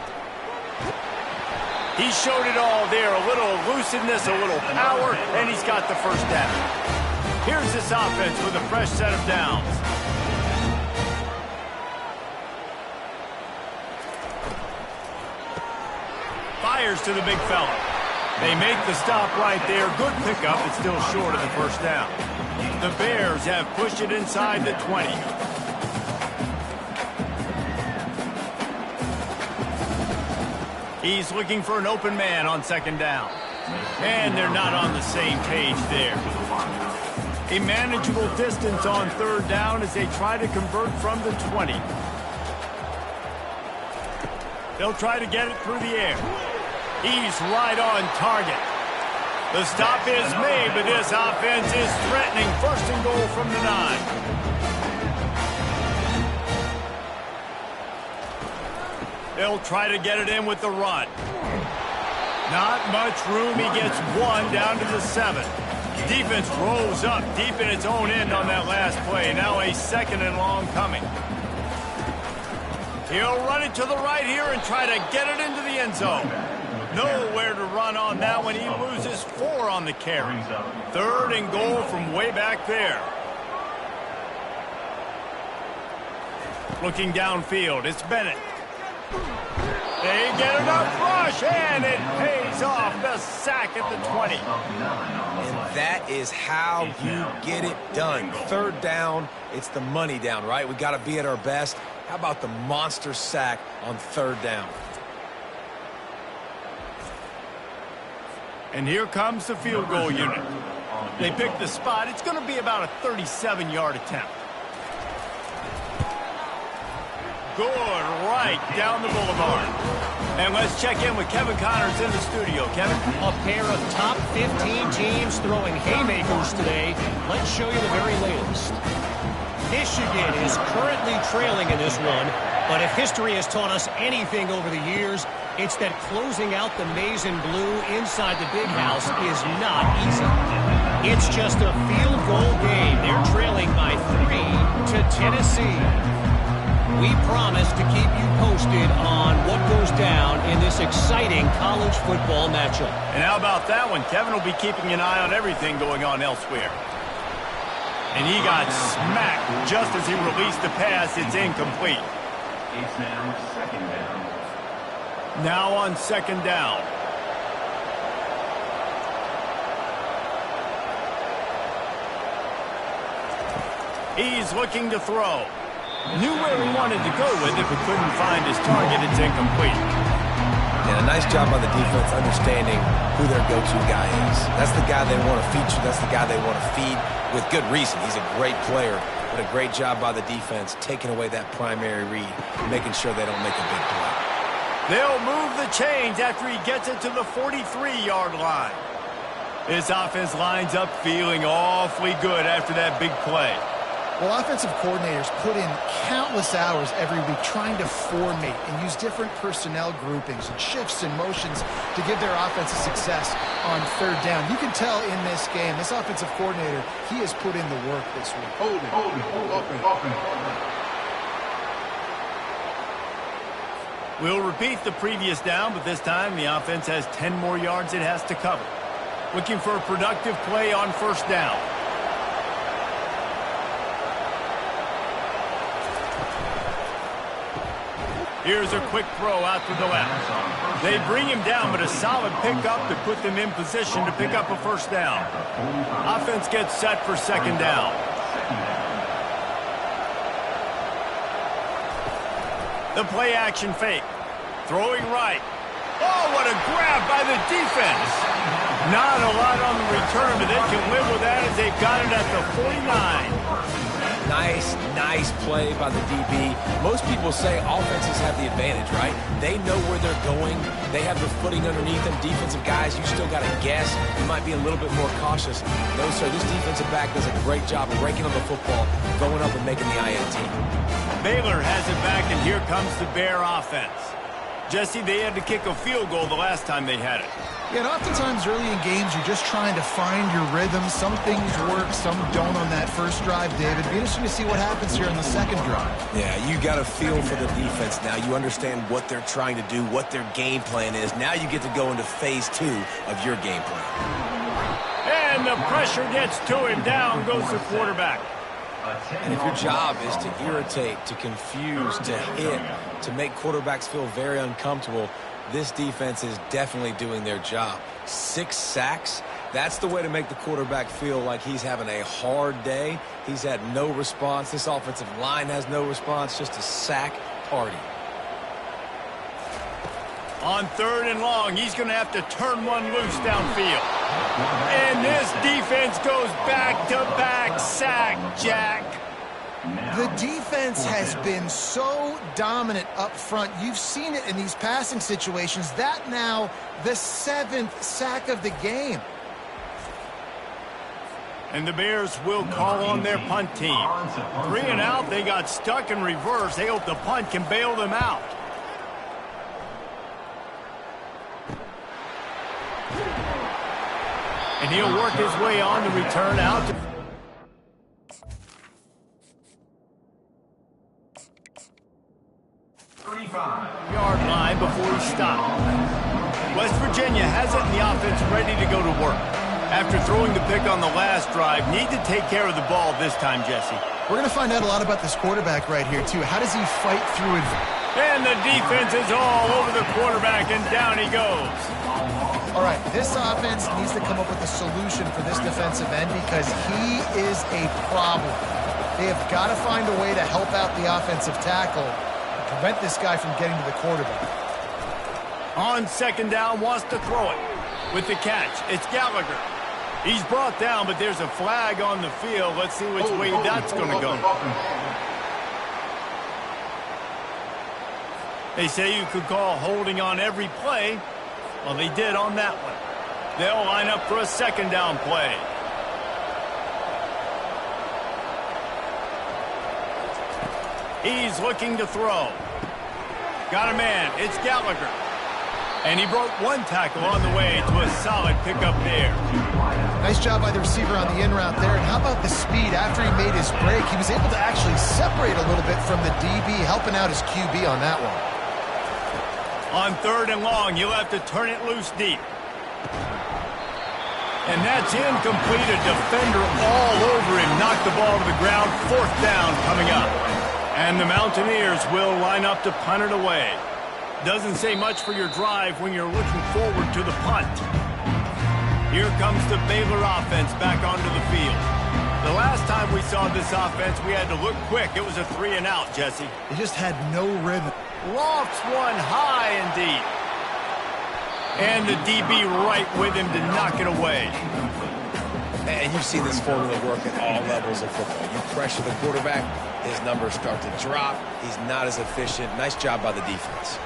Speaker 1: He showed it all there. A little elusiveness, a little power, and he's got the first down. Here's this offense with a fresh set of downs. Fires to the big fella. They make the stop right there. Good pickup. It's still short of the first down. The Bears have pushed it inside the 20. He's looking for an open man on second down. And they're not on the same page there. A manageable distance on third down as they try to convert from the 20. They'll try to get it through the air. He's right on target. The stop is made, but this offense is threatening. First and goal from the 9. They'll try to get it in with the run. Not much room. He gets one down to the 7. Defense rolls up deep in its own end on that last play. Now a second and long coming. He'll run it to the right here and try to get it into the end zone. Nowhere to run on that one. He loses 4 on the carry. Third and goal from way back there. Looking downfield, it's Bennett. They get enough rush, and it pays off. The sack at the 20.
Speaker 3: And that is how you get it done. Third down, it's the money down, right? We got to be at our best. How about the monster sack on third down?
Speaker 1: And here comes the field goal unit. They pick the spot. It's going to be about a 37-yard attempt. Good, right down the boulevard. And let's check in with Kevin Connors in the studio. Kevin?
Speaker 4: A pair of top 15 teams throwing haymakers today. Let's show you the very latest. Michigan is currently trailing in this one, but if history has taught us anything over the years, it's that closing out the maize and blue inside the big house is not easy. It's just a field goal game. They're trailing by 3 to Tennessee. We promise to keep you posted on what goes down in this exciting college football matchup.
Speaker 1: And how about that one? Kevin will be keeping an eye on everything going on elsewhere. And he got smacked just as he released the pass. It's incomplete.
Speaker 5: It's now second down.
Speaker 1: Now on second down. He's looking to throw. Knew where he wanted to go with it, but couldn't find his target. It's incomplete.
Speaker 3: And a nice job by the defense understanding who their go-to guy is. That's the guy they want to feature. That's the guy they want to feed with good reason. He's a great player, but a great job by the defense taking away that primary read, making sure they don't make a big play.
Speaker 1: They'll move the chains after he gets it to the 43-yard line. This offense lines up feeling awfully good after that big play.
Speaker 2: Well, offensive coordinators put in countless hours every week trying to formate and use different personnel groupings and shifts and motions to give their offense a success on third down. You can tell in this game, this offensive coordinator, he has put in the work this week.
Speaker 5: Holding.
Speaker 1: We'll repeat the previous down, but this time the offense has 10 more yards it has to cover. Looking for a productive play on first down. Here's a quick throw out to the left. They bring him down, but a solid pickup to put them in position to pick up a first down. Offense gets set for second down. The play action fake. Throwing right. Oh, what a grab by the defense. Not a lot on the return, but they can live with that as they've got it at the 49.
Speaker 3: Nice play by the DB. Most people say offenses have the advantage, right? They know where they're going. They have the footing underneath them. Defensive guys, you still got to guess. You might be a little bit more cautious. No, sir, this defensive back does a great job breaking on the football, going up and making the INT.
Speaker 1: Baylor has it back, and here comes the Bear offense. Jesse, they had to kick a field goal the last time they had it.
Speaker 2: Yeah, and oftentimes early in games, you're just trying to find your rhythm. Some things work, some don't on that first drive, David. It'd be interesting to see what happens here in the second drive.
Speaker 3: Yeah, you got a feel for the defense now. You understand what they're trying to do, what their game plan is. Now you get to go into phase 2 of your game plan.
Speaker 1: And the pressure gets to him. Down goes the quarterback.
Speaker 3: And if your job is to irritate, to confuse, to hit, to make quarterbacks feel very uncomfortable, this defense is definitely doing their job. 6 sacks, that's the way to make the quarterback feel like he's having a hard day. He's had no response. This offensive line has no response, just a sack party.
Speaker 1: On 3rd and long, he's going to have to turn one loose downfield. And this defense goes back-to-back sack, Jack.
Speaker 2: The defense has been so dominant up front. You've seen it in these passing situations. That now the 7th sack of the game.
Speaker 1: And the Bears will call on their punt team. 3 and out, they got stuck in reverse. They hope the punt can bail them out. And he'll work his way on the return out. Yard line before he stopped. West Virginia has it in the offense ready to go to work. After throwing the pick on the last drive, need to take care of the ball this time, Jesse.
Speaker 2: We're going to find out a lot about this quarterback right here, too. How does he fight through it?
Speaker 1: And the defense is all over the quarterback, and down he goes.
Speaker 2: All right, this offense needs to come up with a solution for this defensive end because he is a problem. They have got to find a way to help out the offensive tackle and prevent this guy from getting to the quarterback.
Speaker 1: On 2nd down, wants to throw it. With the catch, it's Gallagher. He's brought down, but there's a flag on the field. Let's see which way that's going to go. They say you could call holding on every play. Well, they did on that one. They'll line up for a 2nd down play. He's looking to throw. Got a man. It's Gallagher. And he broke one tackle on the way to a solid pickup there.
Speaker 2: Nice job by the receiver on the in route there. And how about the speed? After he made his break, he was able to actually separate a little bit from the DB, helping out his QB on that one.
Speaker 1: On 3rd and long, you'll have to turn it loose deep. And that's incomplete. A defender all over him. Knocked the ball to the ground. 4th down coming up. And the Mountaineers will line up to punt it away. Doesn't say much for your drive when you're looking forward to the punt. Here comes the Baylor offense back onto the field. The last time we saw this offense, we had to look quick. It was a 3 and out, Jesse.
Speaker 2: They just had no rhythm.
Speaker 1: Lofts one high and deep. And the DB right with him to knock it away.
Speaker 3: And you've seen this formula work at all levels of football. You pressure the quarterback, his numbers start to drop. He's not as efficient. Nice job by the defense.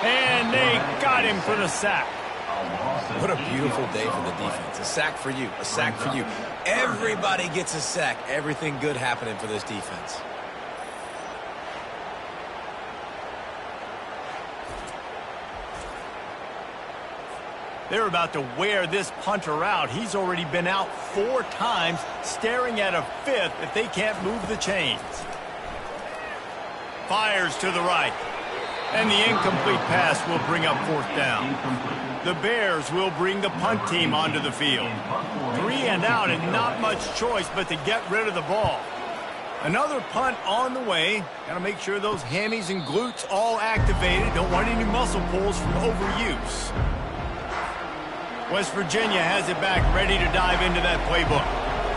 Speaker 1: And they got him for the sack.
Speaker 3: What a beautiful day for the defense. A sack for you. A sack for you. Everybody gets a sack. Everything good happening for this defense.
Speaker 1: They're about to wear this punter out. He's already been out 4 times, staring at a 5th if they can't move the chains. Fires to the right. And the incomplete pass will bring up 4th down. The Bears will bring the punt team onto the field. 3 and out and not much choice but to get rid of the ball. Another punt on the way. Got to make sure those hammies and glutes all activated. Don't want any muscle pulls from overuse. West Virginia has it back, ready to dive into that playbook.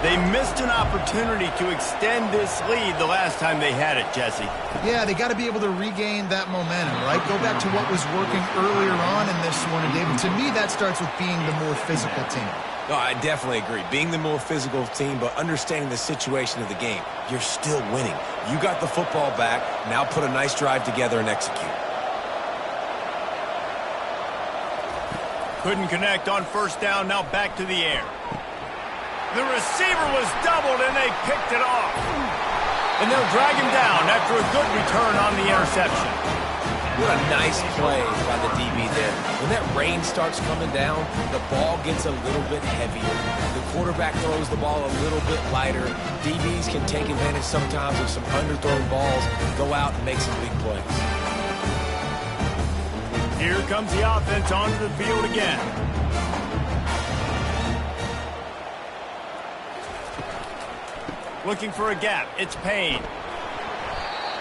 Speaker 1: They missed an opportunity to extend this lead the last time they had it, Jesse.
Speaker 2: Yeah, they got to be able to regain that momentum, right? Go back to what was working earlier on in this one. And David, to me, that starts with being the more physical team.
Speaker 3: No, I definitely agree. Being the more physical team, but understanding the situation of the game. You're still winning. You got the football back. Now put a nice drive together and execute.
Speaker 1: Couldn't connect on 1st down, now back to the air. The receiver was doubled, and they picked it off. And they'll drag him down after a good return on the interception.
Speaker 3: What a nice play by the DB there. When that rain starts coming down, the ball gets a little bit heavier. The quarterback throws the ball a little bit lighter. DBs can take advantage sometimes of some underthrown balls, go out and make some big plays.
Speaker 1: Here comes the offense onto the field again. Looking for a gap. It's Payne.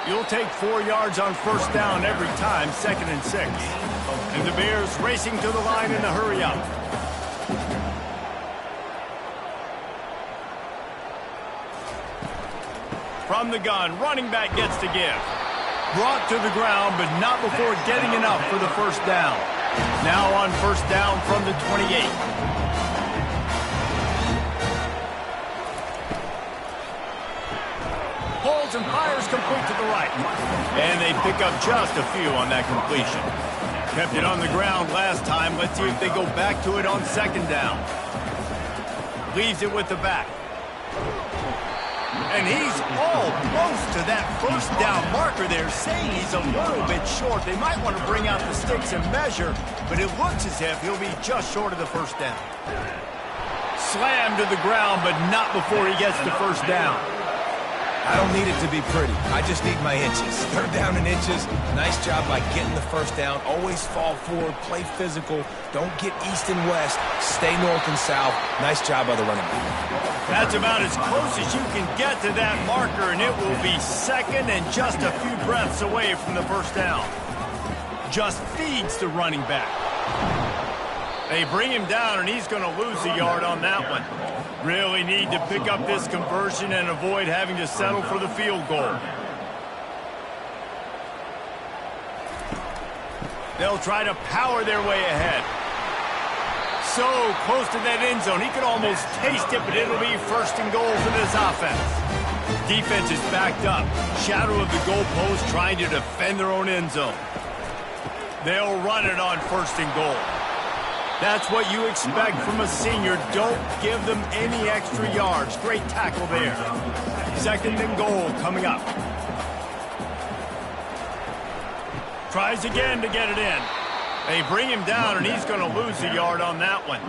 Speaker 1: You'll take 4 yards on first down every time, 2nd and 6. And the Bears racing to the line in a hurry up. From the gun, running back gets to give. Brought to the ground, but not before getting enough for the first down. Now on first down from the 28. Holds and fires complete to the right. And they pick up just a few on that completion. Kept it on the ground last time. Let's see if they go back to it on 2nd down. Leaves it with the back. And he's almost to that first down marker there, saying he's a little bit short. They might want to bring out the sticks and measure, but it looks as if he'll be just short of the first down. Slammed to the ground, but not before he gets to first down.
Speaker 3: I don't need it to be pretty. I just need my inches. 3rd down and inches. Nice job by getting the first down. Always fall forward, play physical. Don't get east and west. Stay north and south. Nice job by the running back.
Speaker 1: That's about as close as you can get to that marker, and it will be 2nd and just a few breaths away from the first down. Just feeds the running back. They bring him down, and he's going to lose a yard on that one. Really need to pick up this conversion and avoid having to settle for the field goal. They'll try to power their way ahead. So close to that end zone. He could almost taste it, but it'll be 1st and goal for this offense. Defense is backed up. Shadow of the goalpost trying to defend their own end zone. They'll run it on 1st and goal. That's what you expect from a senior. Don't give them any extra yards. Great tackle there. 2nd and goal coming up. Tries again to get it in. They bring him down, and he's going to lose a yard on that one.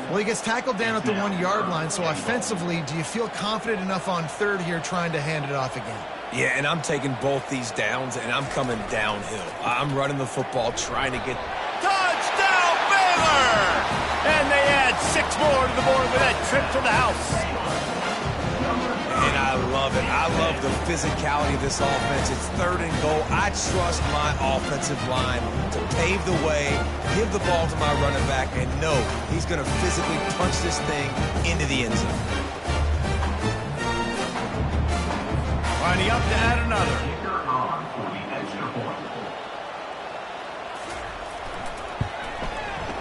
Speaker 2: Well, he gets tackled down at the 1-yard line, so offensively, do you feel confident enough on 3rd here trying to hand it off again?
Speaker 3: Yeah, and I'm taking both these downs, and I'm coming downhill. I'm running the football, trying to get...
Speaker 1: Touchdown, Baylor! And they add 6 more to the board with that trip to the house.
Speaker 3: And I love it. I love the physicality of this offense. It's 3rd and goal. I trust my offensive line to pave the way, give the ball to my running back, and know he's going to physically punch this thing into the end zone.
Speaker 1: Lining up to add another.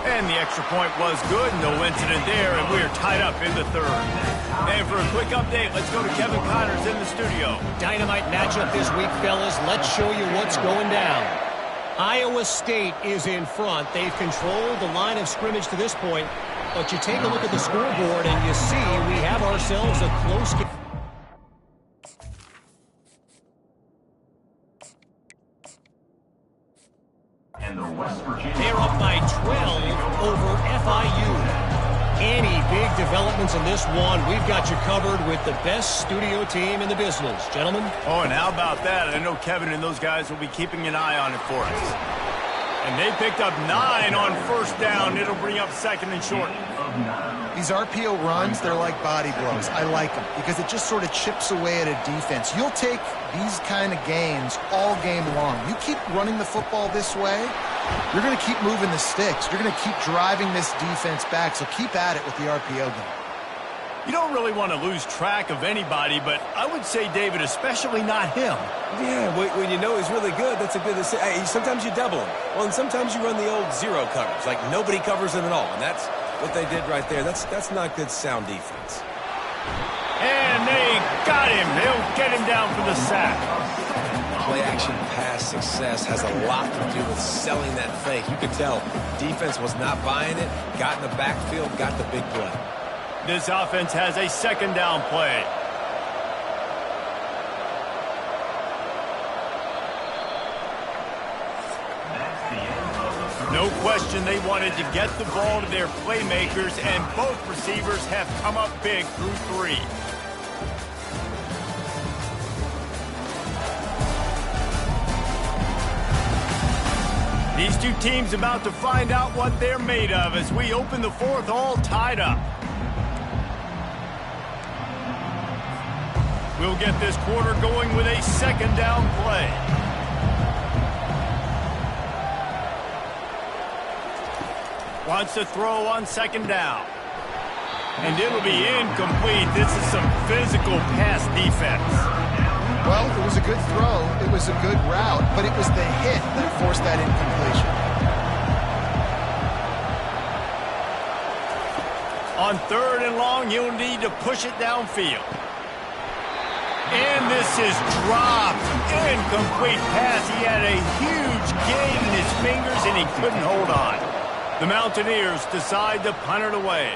Speaker 1: And the extra point was good. No incident there, and we're tied up in the 3rd. And for a quick update, let's go to Kevin Connors in the studio.
Speaker 4: Dynamite matchup this week, fellas. Let's show you what's going down. Iowa State is in front. They've controlled the line of scrimmage to this point. But you take a look at the scoreboard, and you see we have ourselves a close game. They're up by 12 over FIU. Any big developments in this one, we've got you covered with the best studio team in the business. Gentlemen?
Speaker 1: Oh, and how about that? I know Kevin and those guys will be keeping an eye on it for us. And they picked up 9 on first down. It'll bring up 2nd and short.
Speaker 2: These RPO runs, they're like body blows. I like them because it just sort of chips away at a defense. You'll take these kind of gains all game long. You keep running the football this way, you're going to keep moving the sticks. You're going to keep driving this defense back, so keep at it with the RPO game.
Speaker 1: You don't really want to lose track of anybody, but I would say, David, especially not him.
Speaker 3: Yeah, when you know he's really good, that's a good... Hey, sometimes you double him. Well, and sometimes you run the old zero covers, like nobody covers him at all, and that's what they did right there. That's not good sound defense.
Speaker 1: And they got him. They'll get him down for the sack.
Speaker 3: Play-action pass success has a lot to do with selling that fake. You could tell defense was not buying it, got in the backfield, got the big play.
Speaker 1: This offense has a 2nd down play. No question they wanted to get the ball to their playmakers, and both receivers have come up big through 3. These two teams about to find out what they're made of as we open the 4th all tied up. We'll get this quarter going with a 2nd down play. Wants to throw on 2nd down. And it'll be incomplete. This is some physical pass defense.
Speaker 2: Well, it was a good throw. It was a good route, but it was the hit that forced that incompletion.
Speaker 1: On 3rd and long, he'll need to push it downfield. And this is dropped. Incomplete pass. He had a huge gain in his fingers, and he couldn't hold on. The Mountaineers decide to punt it away.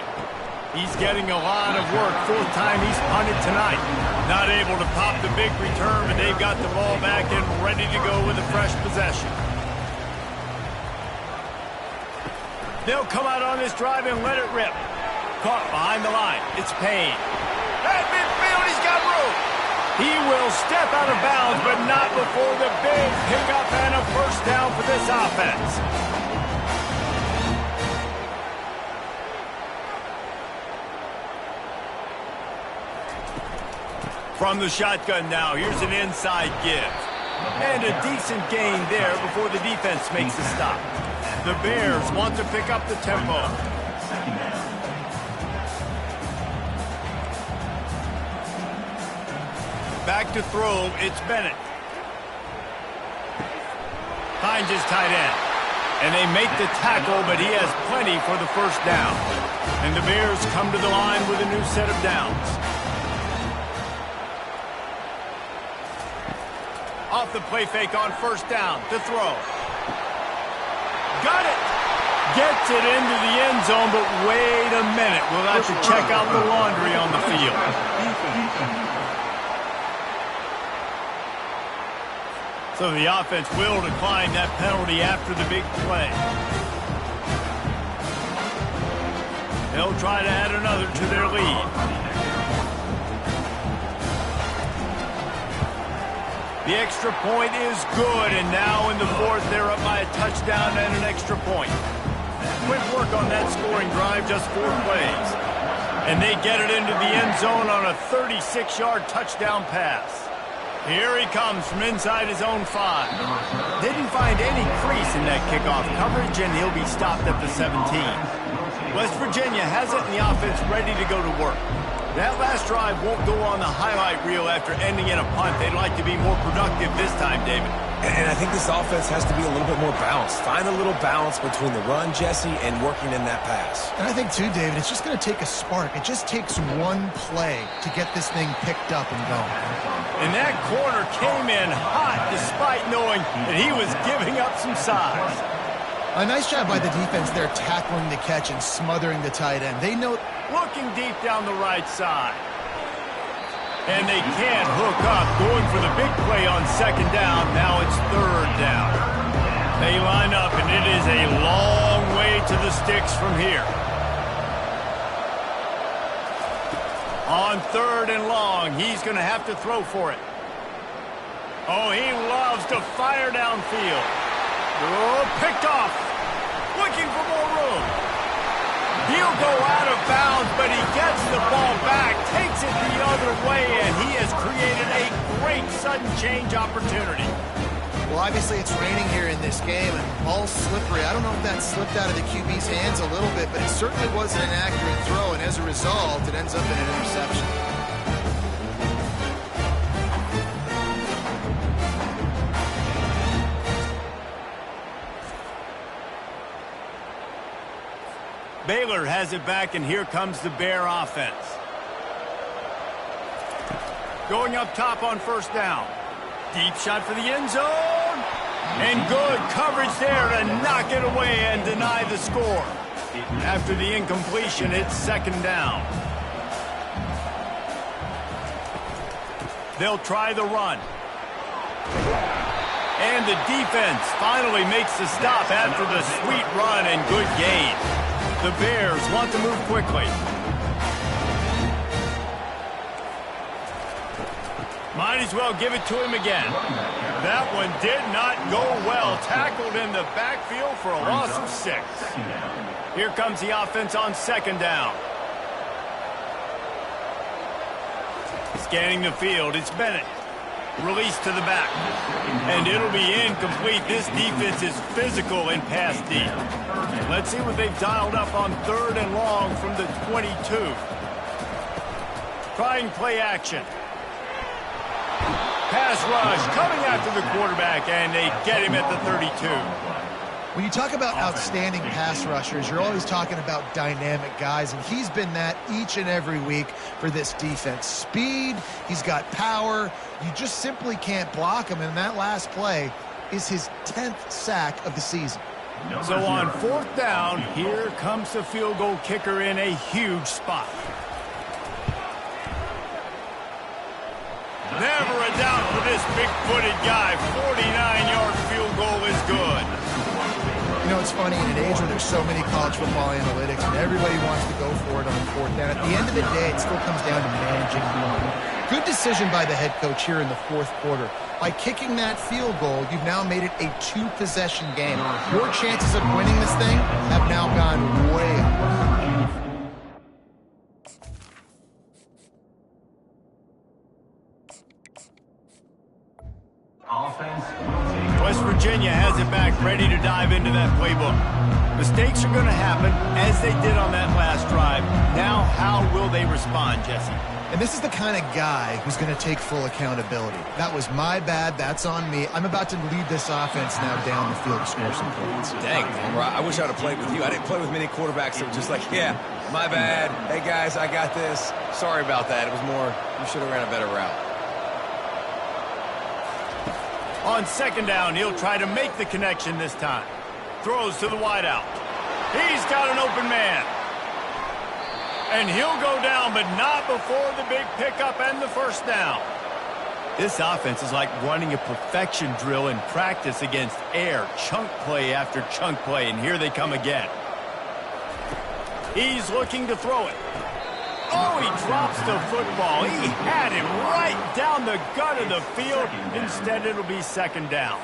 Speaker 1: He's getting a lot of work. 4th time he's punted tonight. Not able to pop the big return, but they've got the ball back and ready to go with a fresh possession. They'll come out on this drive and let it rip. Caught behind the line. It's Payne. At midfield, he's got room. He will step out of bounds, but not before the big pickup and a 1st down for this offense. From the shotgun now, here's an inside give. And a decent gain there before the defense makes a stop. The Bears want to pick up the tempo. Back to throw, it's Bennett. Finds his tight end. And they make the tackle, but he has plenty for the 1st down. And the Bears come to the line with a new set of downs. Off the play fake on 1st down to throw. Got it. Gets it into the end zone, but wait a minute. We'll have to check out the laundry on the field. So the offense will decline that penalty after the big play. They'll try to add another to their lead. The extra point is good, and now in the 4th, they're up by a touchdown and an extra point. Quick work on that scoring drive, just 4 plays. And they get it into the end zone on a 36-yard touchdown pass. Here he comes from inside his own 5. Didn't find any crease in that kickoff coverage, and he'll be stopped at the 17. West Virginia has it, and the offense ready to go to work. That last drive won't go on the highlight reel after ending in a punt. They'd like to be more productive this time, David.
Speaker 3: And I think this offense has to be a little bit more balanced. Find a little balance between the run, Jesse, and working in that pass.
Speaker 2: And I think, too, David, it's just going to take a spark. It just takes one play to get this thing picked up and going.
Speaker 1: And that corner came in hot despite knowing that he was giving up some size.
Speaker 2: A nice job by the defense there tackling the catch and smothering the tight end. They know...
Speaker 1: Looking deep down the right side. And they can't hook up. Going for the big play on 2nd down. Now it's 3rd down. They line up, and it is a long way to the sticks from here. On 3rd and long, he's going to have to throw for it. Oh, he loves to fire downfield. Oh, picked off. Looking for more room. He'll go out of bounds, but he gets the ball back, takes it the other way, and he has created a great sudden change opportunity.
Speaker 2: Well, obviously it's raining here in this game, and the ball's slippery. I don't know if that slipped out of the QB's hands a little bit, but it certainly wasn't an accurate throw, and as a result, it ends up in an interception.
Speaker 1: Baylor has it back, and here comes the Bear offense. Going up top on 1st down. Deep shot for the end zone. And good coverage there to knock it away and deny the score. After the incompletion, it's 2nd down. They'll try the run. And the defense finally makes the stop after the sweet run and good gain. The Bears want to move quickly. Might as well give it to him again. That one did not go well. Tackled in the backfield for a loss of 6. Here comes the offense on 2nd down. Scanning the field, it's Bennett. Release to the back. And it'll be incomplete. This defense is physical and pass deep. Let's see what they've dialed up on 3rd and long from the 22. Trying play action. Pass rush coming after the quarterback, and they get him at the 32.
Speaker 2: When you talk about outstanding pass rushers, you're always talking about dynamic guys, and he's been that each and every week for this defense. Speed, he's got power. You just simply can't block him, and that last play is his 10th sack of the season.
Speaker 1: So on 4th down, here comes the field goal kicker in a huge spot. Never a doubt for this big-footed guy. 49-yard field goal is good.
Speaker 2: You know, it's funny, in an age where there's so many college football analytics and everybody wants to go for it on 4th down, at the end of the day, it still comes down to managing the moment. Good decision by the head coach here in the 4th quarter. By kicking that field goal, you've now made it a 2-possession game. Your chances of winning this thing have now gone way up.
Speaker 1: West Virginia has it back, ready to dive into that playbook. Mistakes are going to happen, as they did on that last drive. Now, how will they respond, Jesse?
Speaker 2: And this is the kind of guy who's going to take full accountability. That was my bad. That's on me. I'm about to lead this offense now down the field to score some points.
Speaker 3: Dang, I wish I would have played with you. I didn't play with many quarterbacks that were just like, yeah, my bad. Hey, guys, I got this. Sorry about that. It was more, you should have ran a better route.
Speaker 1: On 2nd down, he'll try to make the connection this time. Throws to the wideout. He's got an open man. And he'll go down, but not before the big pickup and the 1st down. This offense is like running a perfection drill in practice against air. Chunk play after chunk play, and here they come again. He's looking to throw it. Oh, he drops the football. He had him right down the gut of the field. Instead, it'll be 2nd down.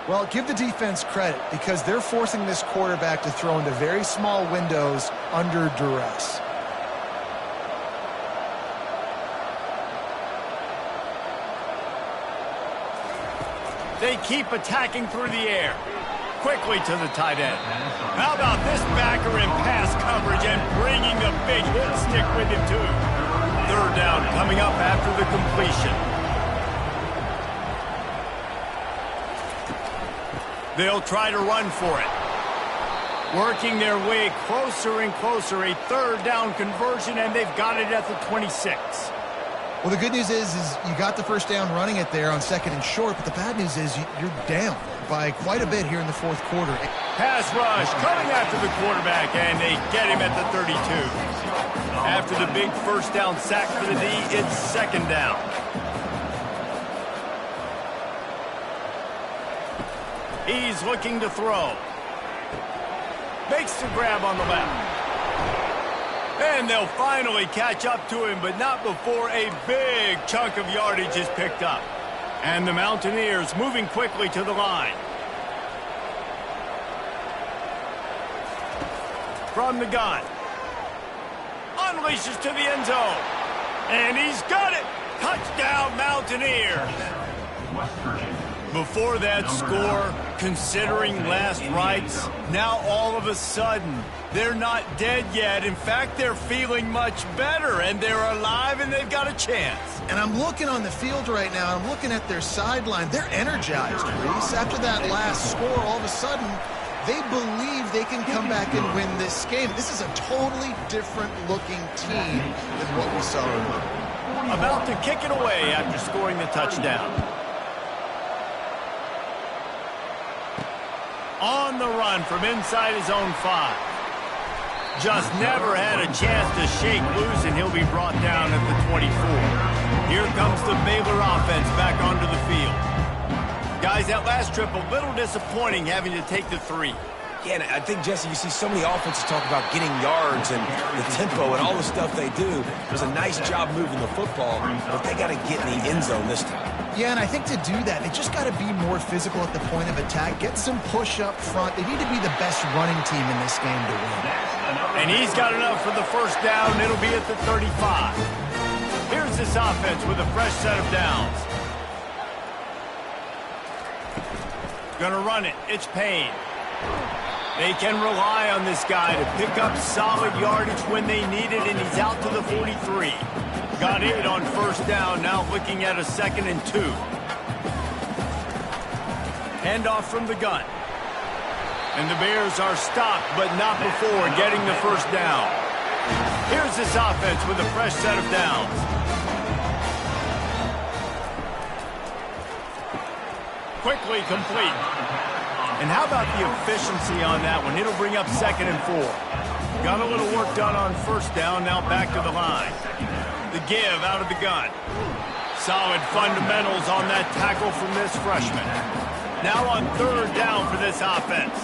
Speaker 2: Well, give the defense credit because they're forcing this quarterback to throw into very small windows under duress.
Speaker 1: They keep attacking through the air. Quickly to the tight end. How about this backer in pass coverage and bringing the big hit stick with him, too. 3rd down coming up after the completion. They'll try to run for it. Working their way closer and closer. A 3rd down conversion, and they've got it at the 26.
Speaker 2: Well, the good news is you got the 1st down running it there on 2nd and short, but the bad news is you're down by quite a bit here in the 4th quarter.
Speaker 1: Pass rush coming after the quarterback, and they get him at the 32. After the big 1st down sack for the D, it's 2nd down. He's looking to throw. Makes the grab on the left. And they'll finally catch up to him, but not before a big chunk of yardage is picked up. And the Mountaineers moving quickly to the line. From the gun. Unleashes to the end zone. And he's got it. Touchdown, Mountaineers. Before that score, considering last rites, now all of a sudden, they're not dead yet. In fact, they're feeling much better, and they're alive, and they've got a chance.
Speaker 2: And I'm looking on the field right now, I'm looking at their sideline. They're energized, Reese. After that last score, all of a sudden, they believe they can come back and win this game. This is a totally different-looking team than what we saw earlier.
Speaker 1: About to kick it away after scoring the touchdown. On the run from inside his own 5. Just never had a chance to shake loose, and he'll be brought down at the 24. Here comes the Baylor offense back onto the field. Guys, that last trip, a little disappointing having to take the 3.
Speaker 3: Yeah, and I think, Jesse, you see so many offenses talk about getting yards and the tempo and all the stuff they do. It was a nice job moving the football, but they got to get in the end zone this time.
Speaker 2: Yeah, and I think to do that, they just got to be more physical at the point of attack, get some push up front. They need to be the best running team in this game to win.
Speaker 1: And he's got enough for the first down. It'll be at the 35. Here's this offense with a fresh set of downs. Gonna run it. It's Payne. They can rely on this guy to pick up solid yardage when they need it, and he's out to the 43. Got 8 on first down, now looking at a 2nd and 2. Handoff from the gun. And the Bears are stopped, but not before getting the first down. Here's this offense with a fresh set of downs. Quickly complete. And how about the efficiency on that one? It'll bring up 2nd and 4. Got a little work done on first down, now back to the line. The give out of the gun. Solid fundamentals on that tackle from this freshman. Now on 3rd down for this offense.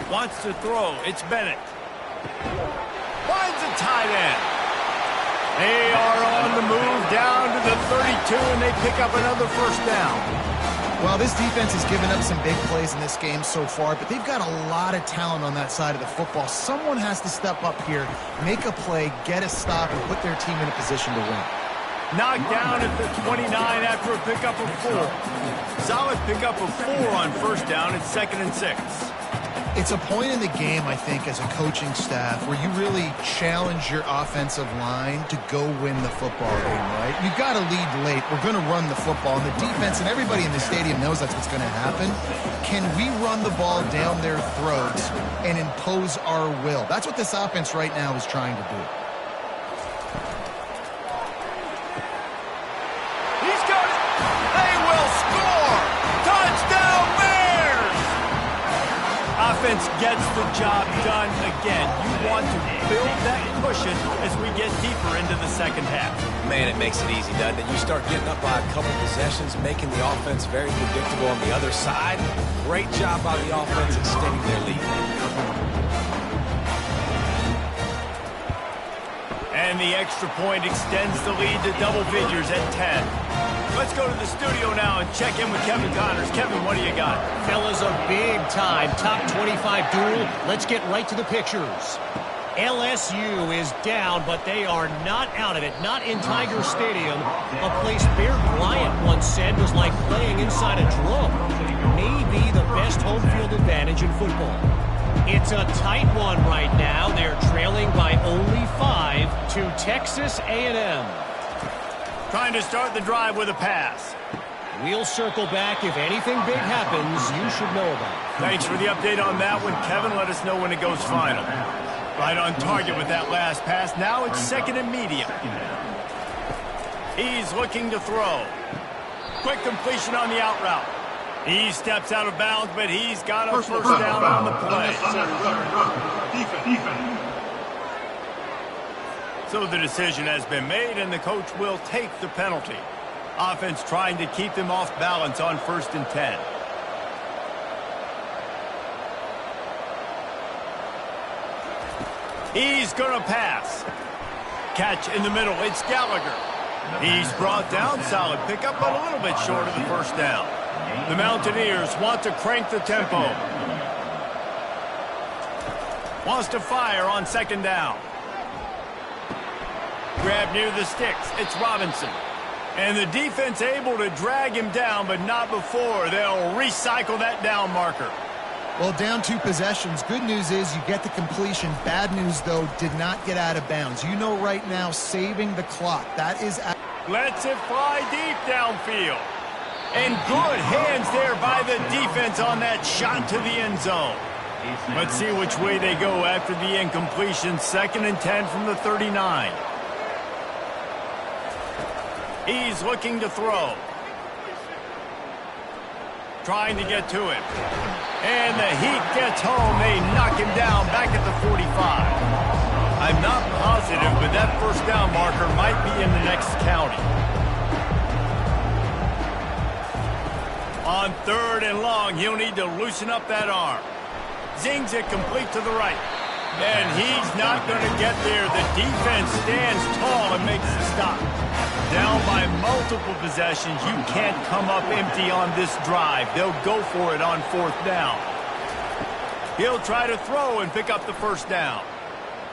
Speaker 1: Wants to throw. It's Bennett. Finds a tight end. They are on the move down to the 32, and they pick up another first down.
Speaker 2: Well, this defense has given up some big plays in this game so far, but they've got a lot of talent on that side of the football. Someone has to step up here, make a play, get a stop, and put their team in a position to win.
Speaker 1: Knocked down at the 29 after a pickup of 4. Solid pickup of 4 on first down. It's 2nd and 6.
Speaker 2: It's a point in the game, I think, as a coaching staff where you really challenge your offensive line to go win the football game, right? You've got to lead late. We're going to run the football, and the defense and everybody in the stadium knows that's what's going to happen. Can we run the ball down their throats and impose our will? That's what this offense right now is trying to do.
Speaker 1: He's got it. They will score. Touchdown, Bears! Offense gets the job done again. You want to build that cushion as we get deeper into the second half.
Speaker 3: Man, it makes it easy, doesn't it? You start getting up by a couple possessions, making the offense very predictable on the other side. Great job by the offense extending their lead.
Speaker 1: And the extra point extends the lead to double figures at 10. Let's go to the studio now and check in with Kevin Connors. Kevin, what do you got?
Speaker 4: Fellas, a big-time top 25 duel. Let's get right to the pictures. LSU is down, but they are not out of it. Not in Tiger Stadium, a place Bear Bryant once said was like playing inside a drum. Maybe the best home field advantage in football. It's a tight one right now. They're trailing by only 5 to Texas A&M.
Speaker 1: Trying to start the drive with a pass.
Speaker 4: We'll circle back. If anything big happens, you should know about it.
Speaker 1: Thanks for the update on that one, Kevin. Let us know when it goes final. Right on target with that last pass. Now it's 2nd and medium. He's looking to throw. Quick completion on the out route. He steps out of bounds, but he's got a first down on the play.
Speaker 5: Defense.
Speaker 1: So the decision has been made, and the coach will take the penalty. Offense trying to keep them off balance on 1st and 10. He's going to pass. Catch in the middle. It's Gallagher. He's brought down. Solid pickup, but a little bit short of the first down. The Mountaineers want to crank the tempo. Wants to fire on 2nd down. Grab near the sticks. It's Robinson. And the defense able to drag him down, but not before. They'll recycle that down marker.
Speaker 2: Well, down 2 possessions. Good news is you get the completion. Bad news, though, did not get out of bounds. You know right now, saving the clock. That is...
Speaker 1: Lets it fly deep downfield. And good hands there by the defense on that shot to the end zone. Let's see which way they go after the incompletion. 2nd and 10 from the 39. He's looking to throw. Trying to get to him. And the heat gets home. They knock him down back at the 45. I'm not positive, but that first down marker might be in the next county. On 3rd and long, he'll need to loosen up that arm. Zings it complete to the right. And he's not going to get there. The defense stands tall and makes the stop. Down by multiple possessions, you can't come up empty on this drive. They'll go for it on 4th down. He'll try to throw and pick up the first down.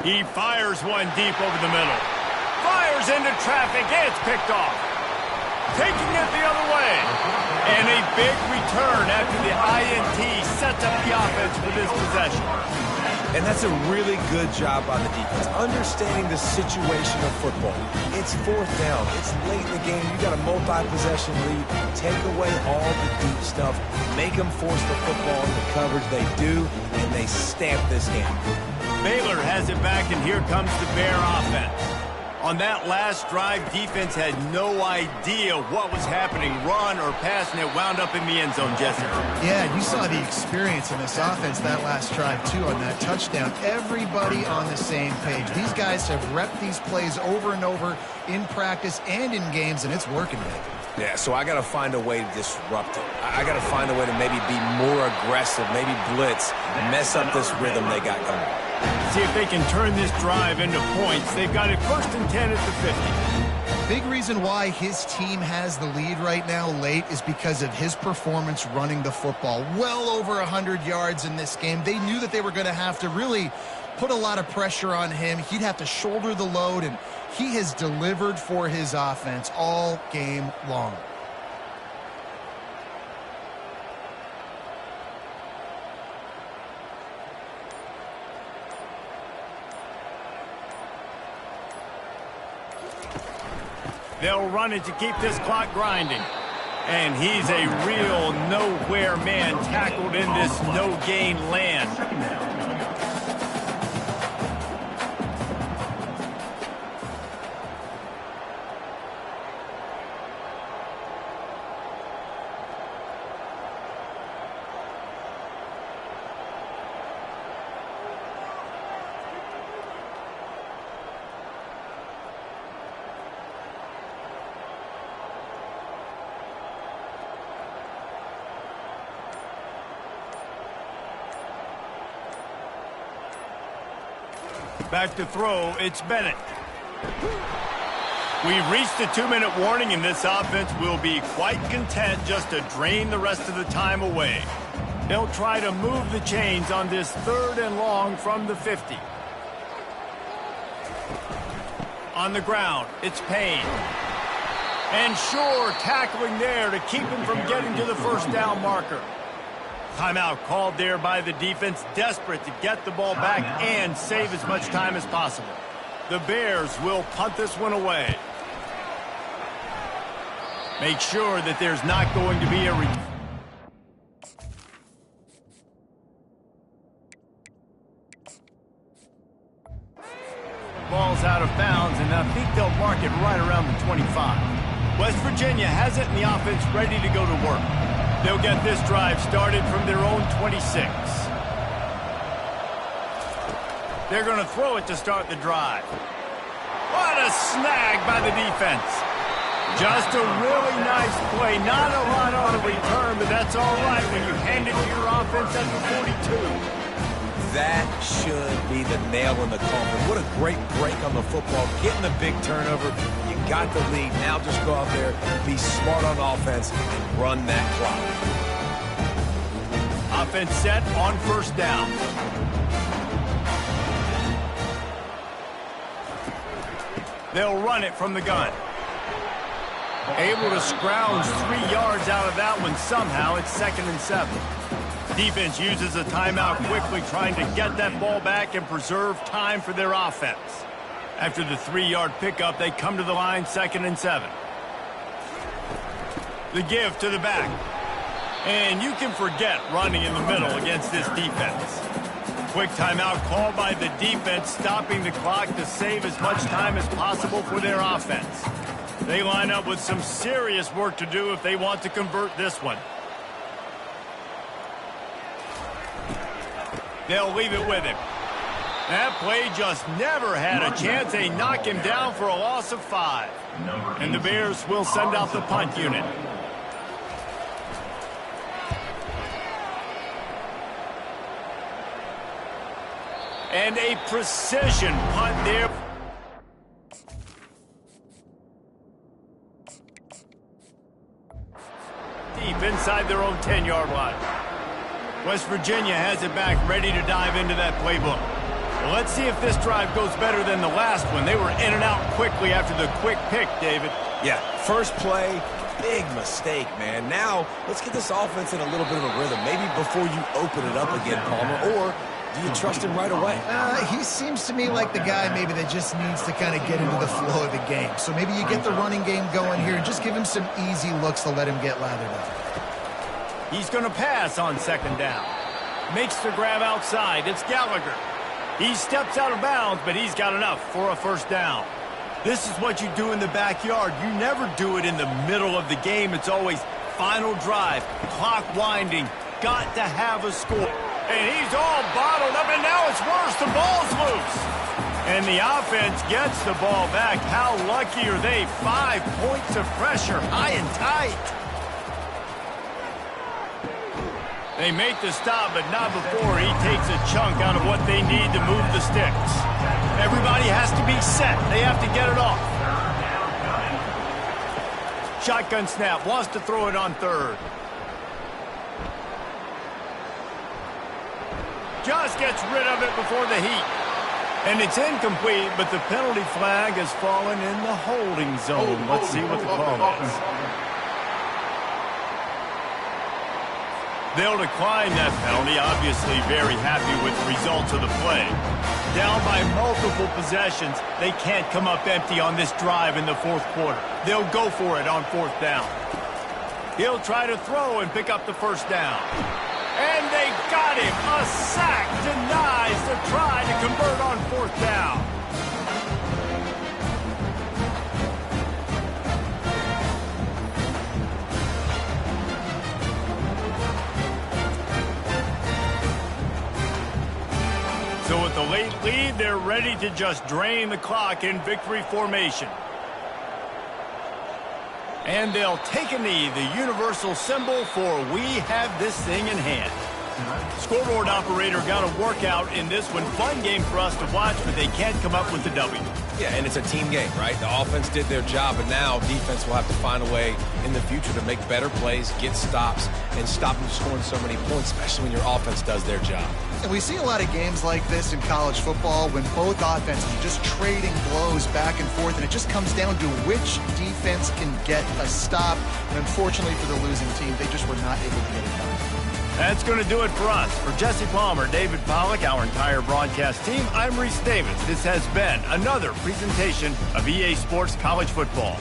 Speaker 1: He fires one deep over the middle. Fires into traffic. It's picked off. Taking it the other way. And a big return after the INT sets up the offense for this possession.
Speaker 3: And that's a really good job by the defense, understanding the situation of football. It's 4th down. It's late in the game. You got a multi-possession lead. Take away all the deep stuff. Make them force the football into coverage. They do, and they stamp this game.
Speaker 1: Baylor has it back, and here comes the Bear offense. On that last drive, defense had no idea what was happening, run or pass, and it wound up in the end zone, Jesse.
Speaker 2: Yeah, you saw the experience in this offense that last drive, too, on that touchdown. Everybody on the same page. These guys have repped these plays over and over in practice and in games, and it's working, man.
Speaker 3: Yeah, so I got to find a way to disrupt it. I got to find a way to maybe be more aggressive, maybe blitz, mess up this rhythm they got going.
Speaker 1: See if they can turn this drive into points. They've got it 1st and 10 at the 50.
Speaker 2: Big reason why his team has the lead right now late is because of his performance running the football. Well over 100 yards in this game. They knew that they were going to have to really put a lot of pressure on him. He'd have to shoulder the load, and he has delivered for his offense all game long.
Speaker 1: They'll run it to keep this clock grinding. And he's a real nowhere man tackled in this no-gain land. Back to throw, it's Bennett. We've reached the 2-minute warning, and this offense will be quite content just to drain the rest of the time away. They'll try to move the chains on this 3rd and long from the 50. On the ground, it's Payne. And Shore tackling there to keep him from getting to the first down marker. Timeout called there by the defense, desperate to get the ball back and save as much time as possible. The Bears will punt this one away. Make sure that there's not going to be a ball's out of bounds, and I think they'll mark it right around the 25. West Virginia has it, and the offense ready to go to work. They'll get this drive started from their own 26. They're going to throw it to start the drive. What a snag by the defense. Just a really nice play. Not a lot on the return, but that's all right when you hand it to your offense at the 42.
Speaker 3: That should be the nail in the coffin. What a great break on the football. Getting the big turnover. You got the lead. Now just go out there, be smart on offense, and run that clock.
Speaker 1: Offense set on first down. They'll run it from the gun. Able to scrounge 3 yards out of that one somehow. It's 2nd and 7. Defense uses a timeout quickly, trying to get that ball back and preserve time for their offense. After the 3-yard pickup, they come to the line, 2nd and 7. The give to the back. And you can forget running in the middle against this defense. Quick timeout called by the defense, stopping the clock to save as much time as possible for their offense. They line up with some serious work to do if they want to convert this one. They'll leave it with him. That play just never had a chance. They knock him down for a loss of 5. And the Bears will send out the punt unit. And a precision punt there. Deep inside their own 10-yard line. West Virginia has it back, ready to dive into that playbook. Well, let's see if this drive goes better than the last one. They were in and out quickly after the quick pick, David.
Speaker 3: Yeah, first play, big mistake, man. Now, let's get this offense in a little bit of a rhythm. Maybe before you open it up again, Palmer, or do you trust him right away?
Speaker 2: He seems to me like the guy maybe that just needs to kind of get into the flow of the game. So maybe you get the running game going here and just give him some easy looks to let him get lathered up.
Speaker 1: He's going to pass on second down. Makes the grab outside. It's Gallagher. He steps out of bounds, but he's got enough for a first down. This is what you do in the backyard. You never do it in the middle of the game. It's always final drive, clock winding, got to have a score. And he's all bottled up, and now it's worse. The ball's loose. And the offense gets the ball back. How lucky are they? 5 points of pressure, high and tight. They make the stop, but not before he takes a chunk out of what they need to move the sticks. Everybody has to be set. They have to get it off. Shotgun snap, wants to throw it on third. Just gets rid of it before the heat. And it's incomplete, but the penalty flag has fallen in the holding zone. Let's see what the call is. They'll decline that penalty, obviously very happy with the results of the play. Down by multiple possessions, they can't come up empty on this drive in the fourth quarter. They'll go for it on fourth down. He'll try to throw and pick up the first down. And they got him. A sack denies the try to convert on fourth down. So with the late lead, they're ready to just drain the clock in victory formation. And they'll take a knee, the universal symbol for we have this thing in hand. Scoreboard operator got a workout in this one. Fun game for us to watch, but they can't come up with the W.
Speaker 3: Yeah, and it's a team game, right? The offense did their job, and now defense will have to find a way in the future to make better plays, get stops, and stop them scoring so many points, especially when your offense does their job.
Speaker 2: And we see a lot of games like this in college football when both offenses are just trading blows back and forth, and it just comes down to which defense can get a stop. And unfortunately for the losing team, they just were not able to get it done.
Speaker 1: That's going to do it for us. For Jesse Palmer, David Pollack, our entire broadcast team, I'm Reese Davis. This has been another presentation of EA Sports College Football.